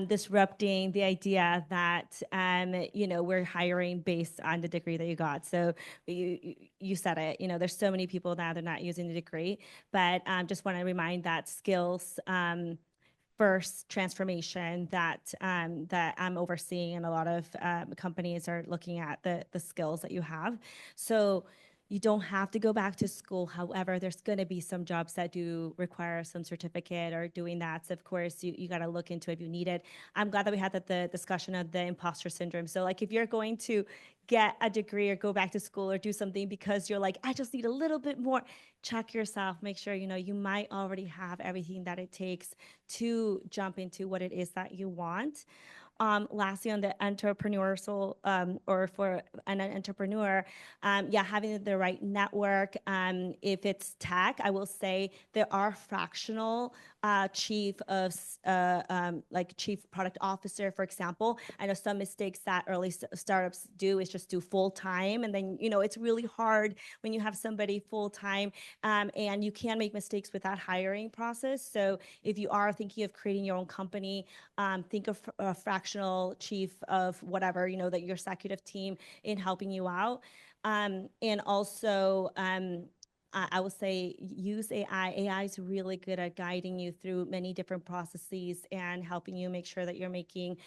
Speaker 6: disrupting the idea that we're hiring based on the degree that you got. So you said it. There's so many people now they're not using the degree, but just want to remind that skills first transformation that I'm overseeing, and a lot of companies are looking at the skills that you have. So you don't have to go back to school. However, there's going to be some jobs that do require some certificate or doing that. So of course, you got to look into it if you need it. I'm glad that we had the discussion of the imposter syndrome. So like if you're going to get a degree or go back to school or do something because you're like, I just need a little bit more, check yourself, make sure, you might already have everything that it takes to jump into what it is that you want. Lastly, on the entrepreneurial or for an entrepreneur, yeah, having the right network. If it's tech, I will say there are fractional chief of like chief product officer, for example. I know some mistakes that early startups do is just do full time, and then it's really hard when you have somebody full time, and you can make mistakes with that hiring process. So if you are thinking of creating your own company, think of a fractional chief of whatever, that your executive team in helping you out. And also, I will say use AI. AI is really good at guiding you through many different processes and helping you make sure that you're making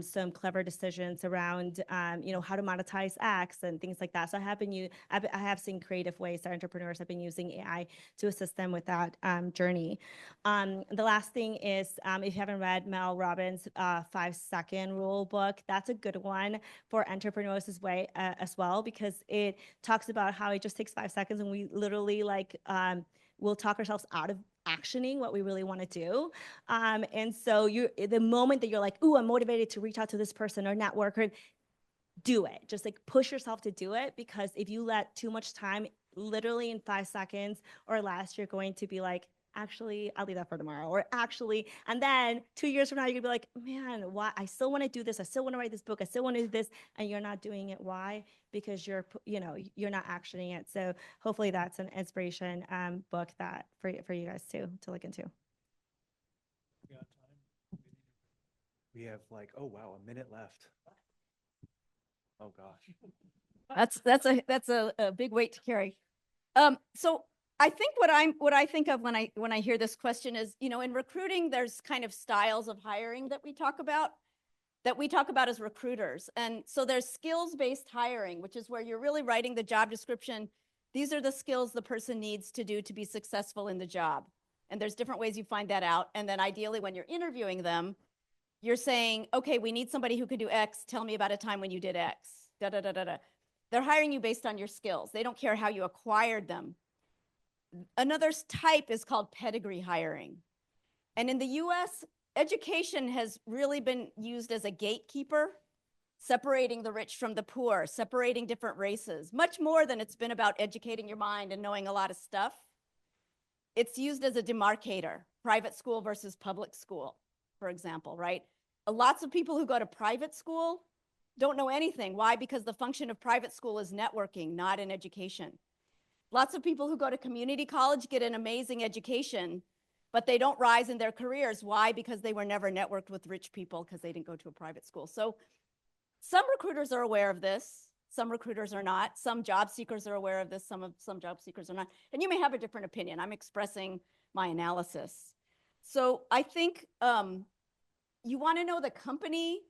Speaker 6: some clever decisions around, how to monetize X and things like that. So I have seen creative ways that entrepreneurs have been using AI to assist them with that journey. The last thing is, if you haven't read Mel Robbins' 5-second rule book, that's a good one for entrepreneurs as well, because it talks about how it just takes 5 seconds and we literally we'll talk ourselves out of actioning what we really want to do. And so the moment that you're like, ooh, I'm motivated to reach out to this person or network, or do it. Just like push yourself to do it, because if you let too much time, literally in 5 seconds or less, you're going to be like, actually, I'll leave that for tomorrow. Or actually, and then 2 years from now, you're gonna be like, man, why? I still want to do this. I still want to write this book. I still want to do this. And you're not doing it. Why? Because you're not actioning it. So hopefully that's an inspiration book that for you guys to look into.
Speaker 1: We have oh wow, a minute left. Oh gosh.
Speaker 8: That's a big weight to carry. So I think what I think of when I hear this question is, in recruiting, there's kind of styles of hiring that we talk about as recruiters. And so there's skills-based hiring, which is where you're really writing the job description. These are the skills the person needs to do to be successful in the job. And there's different ways you find that out. And then ideally, when you're interviewing them, you're saying, okay, we need somebody who can do X. Tell me about a time when you did X. Da, da, da, da, da. They're hiring you based on your skills. They don't care how you acquired them. Another type is called pedigree hiring. And in the US, education has really been used as a gatekeeper, separating the rich from the poor, separating different races, much more than it's been about educating your mind and knowing a lot of stuff. It's used as a demarcator, private school versus public school, for example, right? Lots of people who go to private school don't know anything. Why? Because the function of private school is networking, not in education. Lots of people who go to community college get an amazing education, but they don't rise in their careers. Why? Because they were never networked with rich people because they didn't go to a private school. So some recruiters are aware of this. Some recruiters are not. Some job seekers are aware of this. Some job seekers are not. And you may have a different opinion. I'm expressing my analysis. So I think you want to know the company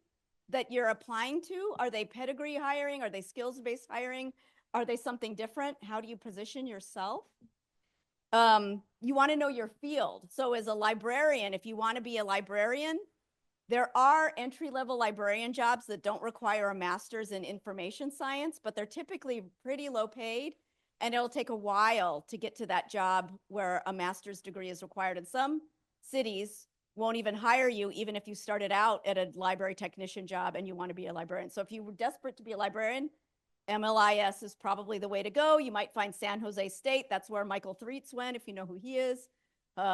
Speaker 8: that you're applying to. Are they pedigree hiring? Are they skills-based hiring? Are they something different? How do you position yourself? You want to know your field. So as a librarian, if you want to be a librarian, there are entry-level librarian jobs that don't require a master's in information science, but they're typically pretty low paid, and it'll take a while to get to that job where a master's degree is required. And some cities won't even hire you, even if you started out at a library technician job and you want to be a librarian. So if you were desperate to be a librarian, MLIS is probably the way to go. You might find San Jose State. That's where Michael Threets went, if you know who he is.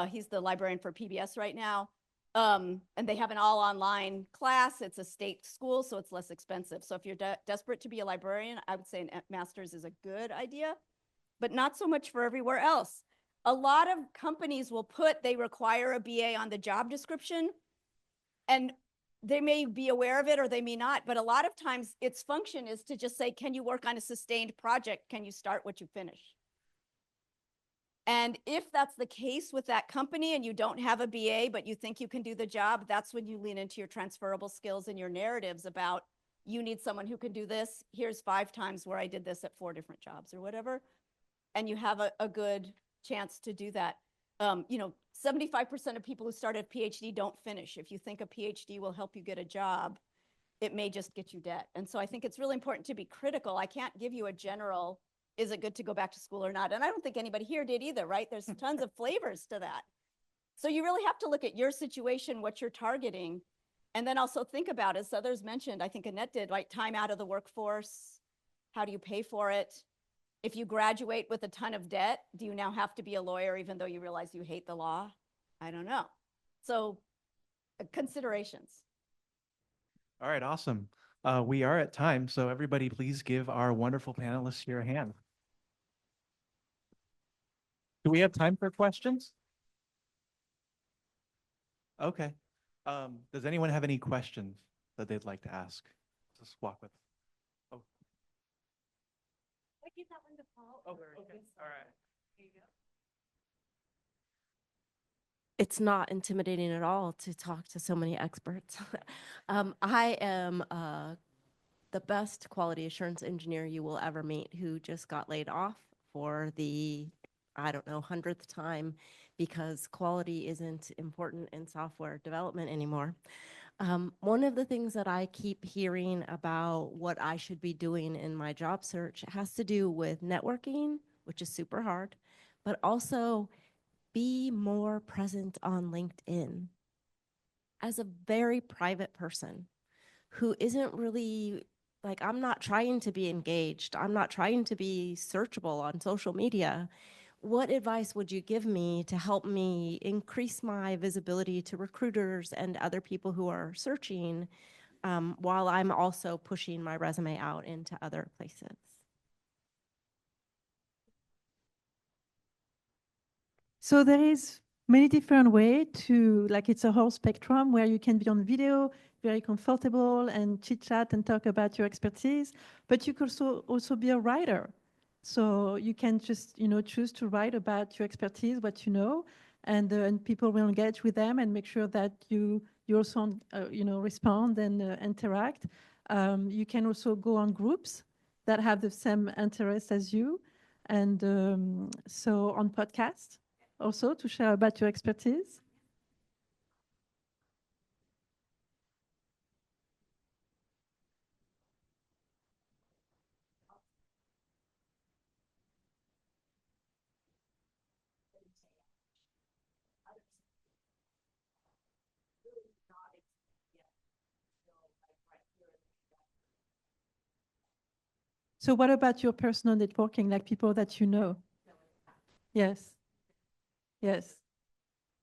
Speaker 8: He's the librarian for PBS right now. And they have an all online class. It's a state school, so it's less expensive. So if you're desperate to be a librarian, I would say a master's is a good idea, but not so much for everywhere else. A lot of companies will put, they require a BA on the job description, and they may be aware of it or they may not, but a lot of times its function is to just say, can you work on a sustained project? Can you start what you finish? And if that's the case with that company and you don't have a BA, but you think you can do the job, that's when you lean into your transferable skills and your narratives about, you need someone who can do this. Here's 5 times where I did this at 4 different jobs or whatever. And you have a good chance to do that. 75% of people who start a PhD don't finish. If you think a PhD will help you get a job, it may just get you debt. And so I think it's really important to be critical. I can't give you a general, is it good to go back to school or not? And I don't think anybody here did either, right? There's tons of flavors to that. So you really have to look at your situation, what you're targeting, And then also think about, as others mentioned, I think Annette did, like time out of the workforce. How do you pay for it? If you graduate with a ton of debt, do you now have to be a lawyer even though you realize you hate the law? I don't know. So considerations.
Speaker 1: All right, awesome. We are at time, so everybody please give our wonderful panelists here a hand. Do we have time for questions? Okay. Does anyone have any questions that they'd like to ask? Just walk with. Oh.
Speaker 8: I give that one to Paul.
Speaker 1: Oh, okay. All right.
Speaker 9: It's not intimidating at all to talk to so many experts. I am the best quality assurance engineer you will ever meet who just got laid off for the, I don't know, 100th time because quality isn't important in software development anymore. One of the things that I keep hearing about what I should be doing in my job search has to do with networking, which is super hard, but also be more present on LinkedIn. As a very private person who isn't really, like, I'm not trying to be engaged, I'm not trying to be searchable on social media, what advice would you give me to help me increase my visibility to recruiters and other people who are searching while I'm also pushing my resume out into other places?
Speaker 5: So there is many different way to, like, it's a whole spectrum where you can be on video, very comfortable and chit chat and talk about your expertise, but you could also be a writer. So you can just, choose to write about your expertise, what you know, and people will engage with them and make sure that you also, respond and interact. You can also go on groups that have the same interests as you. And so on podcasts, also to share about your expertise. So what about your personal networking, like people that you know? Yes. Yes.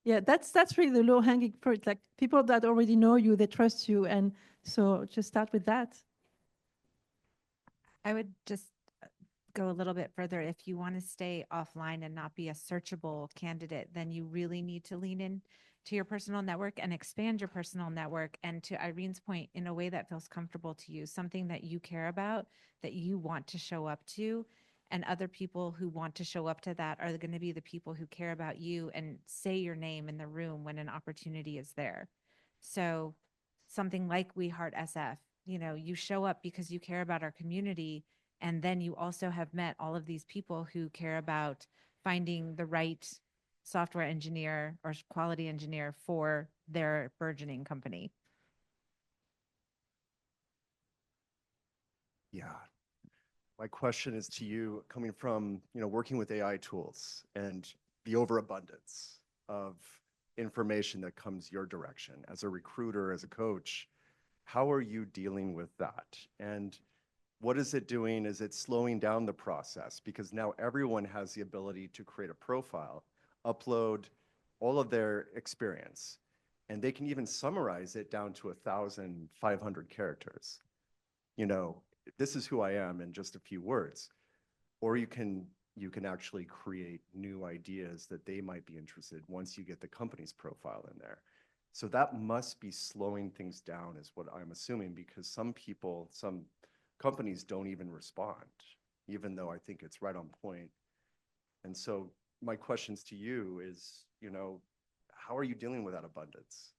Speaker 5: Yeah, that's really the low-hanging fruit, like people that already know you, they trust you, and so just start with that.
Speaker 3: I would just go a little bit further. If you want to stay offline and not be a searchable candidate, then you really need to lean in to your personal network and expand your personal network. And to Irene's point, in a way that feels comfortable to you, something that you care about, that you want to show up to. And other people who want to show up to that are going to be the people who care about you and say your name in the room when an opportunity is there. So something like We Heart SF, you show up because you care about our community. And then you also have met all of these people who care about finding the right software engineer or quality engineer for their burgeoning company.
Speaker 10: Yeah. My question is to you, coming from, working with AI tools and the overabundance of information that comes your direction as a recruiter, as a coach, how are you dealing with that? And what is it doing? Is it slowing down the process? Because now everyone has the ability to create a profile, upload all of their experience, and they can even summarize it down to 1,500 characters. This is who I am in just a few words. Or you can actually create new ideas that they might be interested once you get the company's profile in there. So that must be slowing things down is what I'm assuming, because some companies don't even respond, even though I think it's right on point. And so my questions to you is, how are you dealing with that abundance?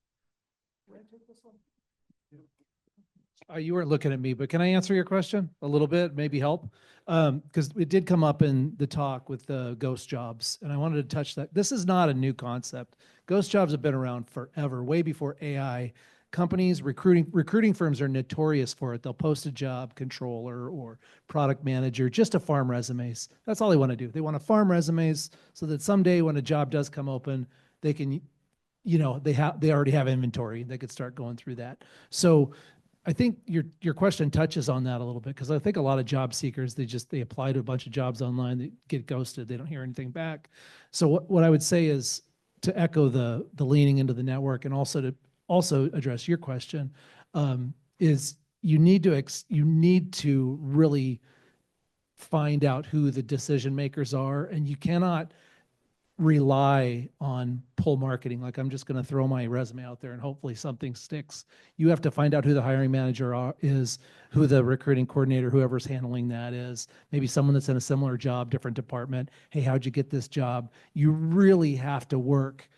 Speaker 7: You weren't looking at me, but can I answer your question a little bit, maybe help? Because it did come up in the talk with the ghost jobs, and I wanted to touch that. This is not a new concept. Ghost jobs have been around forever, way before AI. Companies, recruiting firms are notorious for it. They'll post a job, controller or product manager, just to farm resumes. That's all they want to do. They want to farm resumes so that someday when a job does come open, they can they already have inventory. They could start going through that. So I think your question touches on that a little bit, because I think a lot of job seekers, they apply to a bunch of jobs online, they get ghosted, they don't hear anything back. So what I would say is, to echo the leaning into the network, and also to address your question, is you need to really find out who the decision makers are, and you cannot rely on pull marketing. Like, I'm just going to throw my resume out there and hopefully something sticks. You have to find out who the hiring manager is, who the recruiting coordinator, whoever's handling that is, maybe someone that's in a similar job, different department. Hey, how'd you get this job? You really have to work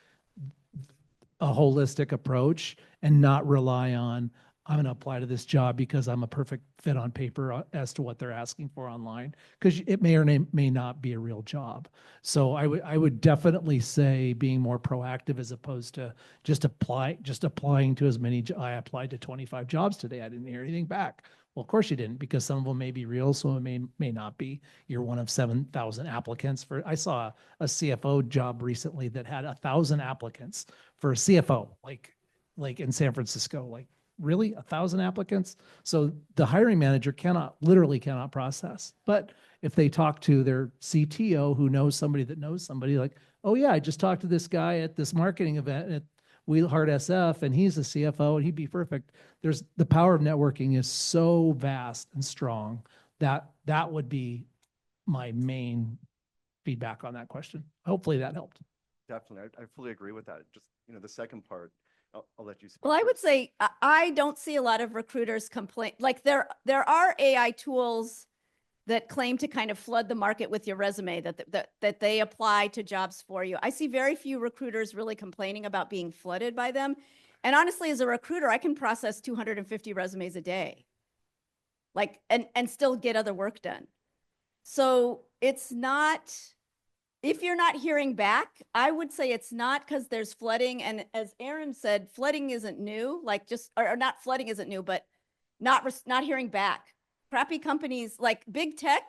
Speaker 7: a holistic approach and not rely on, I'm going to apply to this job because I'm a perfect fit on paper as to what they're asking for online, because it may or may not be a real job. So I would definitely say being more proactive, as opposed to just applying to as many. I applied to 25 jobs today. I didn't hear anything back. Well, of course you didn't, because some of them may be real, some of them may not be. You're one of 7,000 applicants I saw a CFO job recently that had 1,000 applicants for a CFO, like in San Francisco. Like, really, 1,000 applicants? So the hiring manager literally cannot process. But if they talk to their CTO, who knows somebody that knows somebody, like, oh yeah, I just talked to this guy at this marketing event at Wheelhard SF, and he's a CFO, and he'd be perfect. The power of networking is so vast and strong that would be my main feedback on that question. Hopefully that helped.
Speaker 10: Definitely. I fully agree with that. Just, the second part, I'll let you speak.
Speaker 8: Well, I would say I don't see a lot of recruiters complain. Like, there are AI tools that claim to kind of flood the market with your resume, that they apply to jobs for you. I see very few recruiters really complaining about being flooded by them. And honestly, as a recruiter, I can process 250 resumes a day, like, and still get other work done. So it's not, if you're not hearing back, I would say it's not because there's flooding. And as Aaron said, flooding isn't new, like or not flooding isn't new, but not hearing back. Crappy companies, like big tech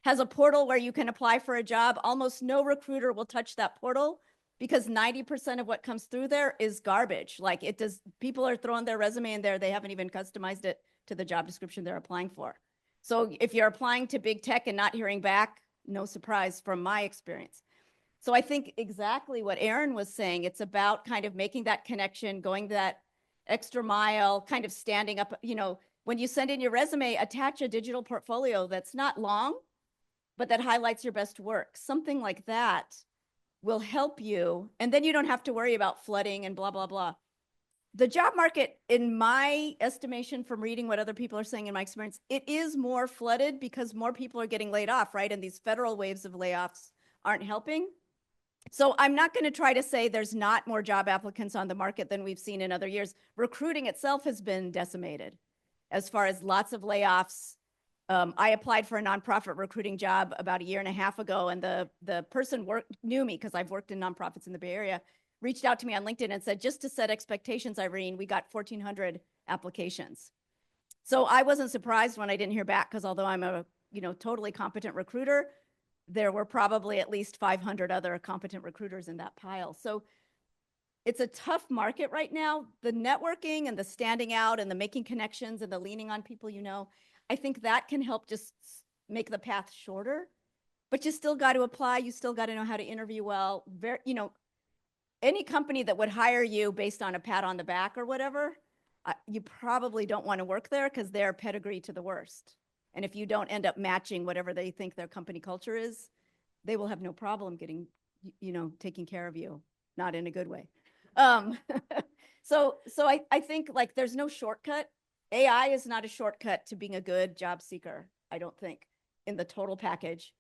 Speaker 8: has a portal where you can apply for a job. Almost no recruiter will touch that portal, because 90% of what comes through there is garbage. Like, people are throwing their resume in there. They haven't even customized it to the job description they're applying for. So if you're applying to big tech and not hearing back, no surprise from my experience. So I think exactly what Aaron was saying, it's about kind of making that connection, going that extra mile, kind of standing up. When you send in your resume, attach a digital portfolio that's not long, but that highlights your best work. Something like that will help you. And then you don't have to worry about flooding and blah, blah, blah. The job market, in my estimation, from reading what other people are saying, in my experience, it is more flooded because more people are getting laid off, right? And these federal waves of layoffs aren't helping. So I'm not going to try to say there's not more job applicants on the market than we've seen in other years. Recruiting itself has been decimated as far as lots of layoffs. I applied for a nonprofit recruiting job about 1.5 years ago, and the person knew me because I've worked in nonprofits in the Bay Area, reached out to me on LinkedIn and said, just to set expectations, Irene, we got 1,400 applications. So I wasn't surprised when I didn't hear back, because although I'm a totally competent recruiter, there were probably at least 500 other competent recruiters in that pile. So it's a tough market right now. The networking and the standing out and the making connections and the leaning on people, I think that can help just make the path shorter. But you still got to apply. You still got to know how to interview well. Any company that would hire you based on a pat on the back or whatever, you probably don't want to work there, because they're pedigree to the worst. And if you don't end up matching whatever they think their company culture is, they will have no problem getting, taking care of you, not in a good way. So I think, like, there's no shortcut. AI is not a shortcut to being a good job seeker, I don't think, in the total package.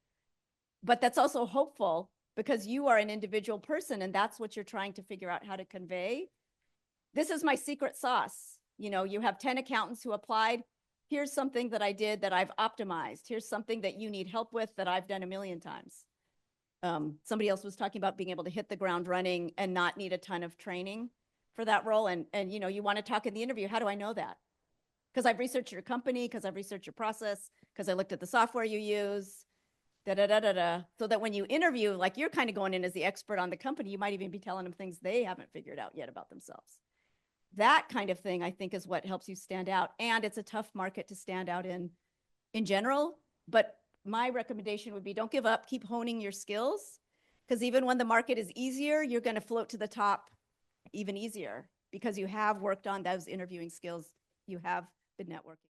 Speaker 8: But that's also hopeful, because you are an individual person, and that's what you're trying to figure out how to convey. This is my secret sauce. You have 10 accountants who applied. Here's something that I did that I've optimized. Here's something that you need help with that I've done 1,000,000 times. Somebody else was talking about being able to hit the ground running and not need a ton of training for that role. And you want to talk in the interview. How do I know that? Because I've researched your company, because I've researched your process, because I looked at the software you use. da da da da da, so that when you interview, like you're kind of going in as the expert on the company, you might even be telling them things they haven't figured out yet about themselves. That kind of thing, I think, is what helps you stand out. And it's a tough market to stand out in general. But my recommendation would be don't give up, keep honing your skills, because even when the market is easier, you're going to float to the top even easier because you have worked on those interviewing skills. You have been networking.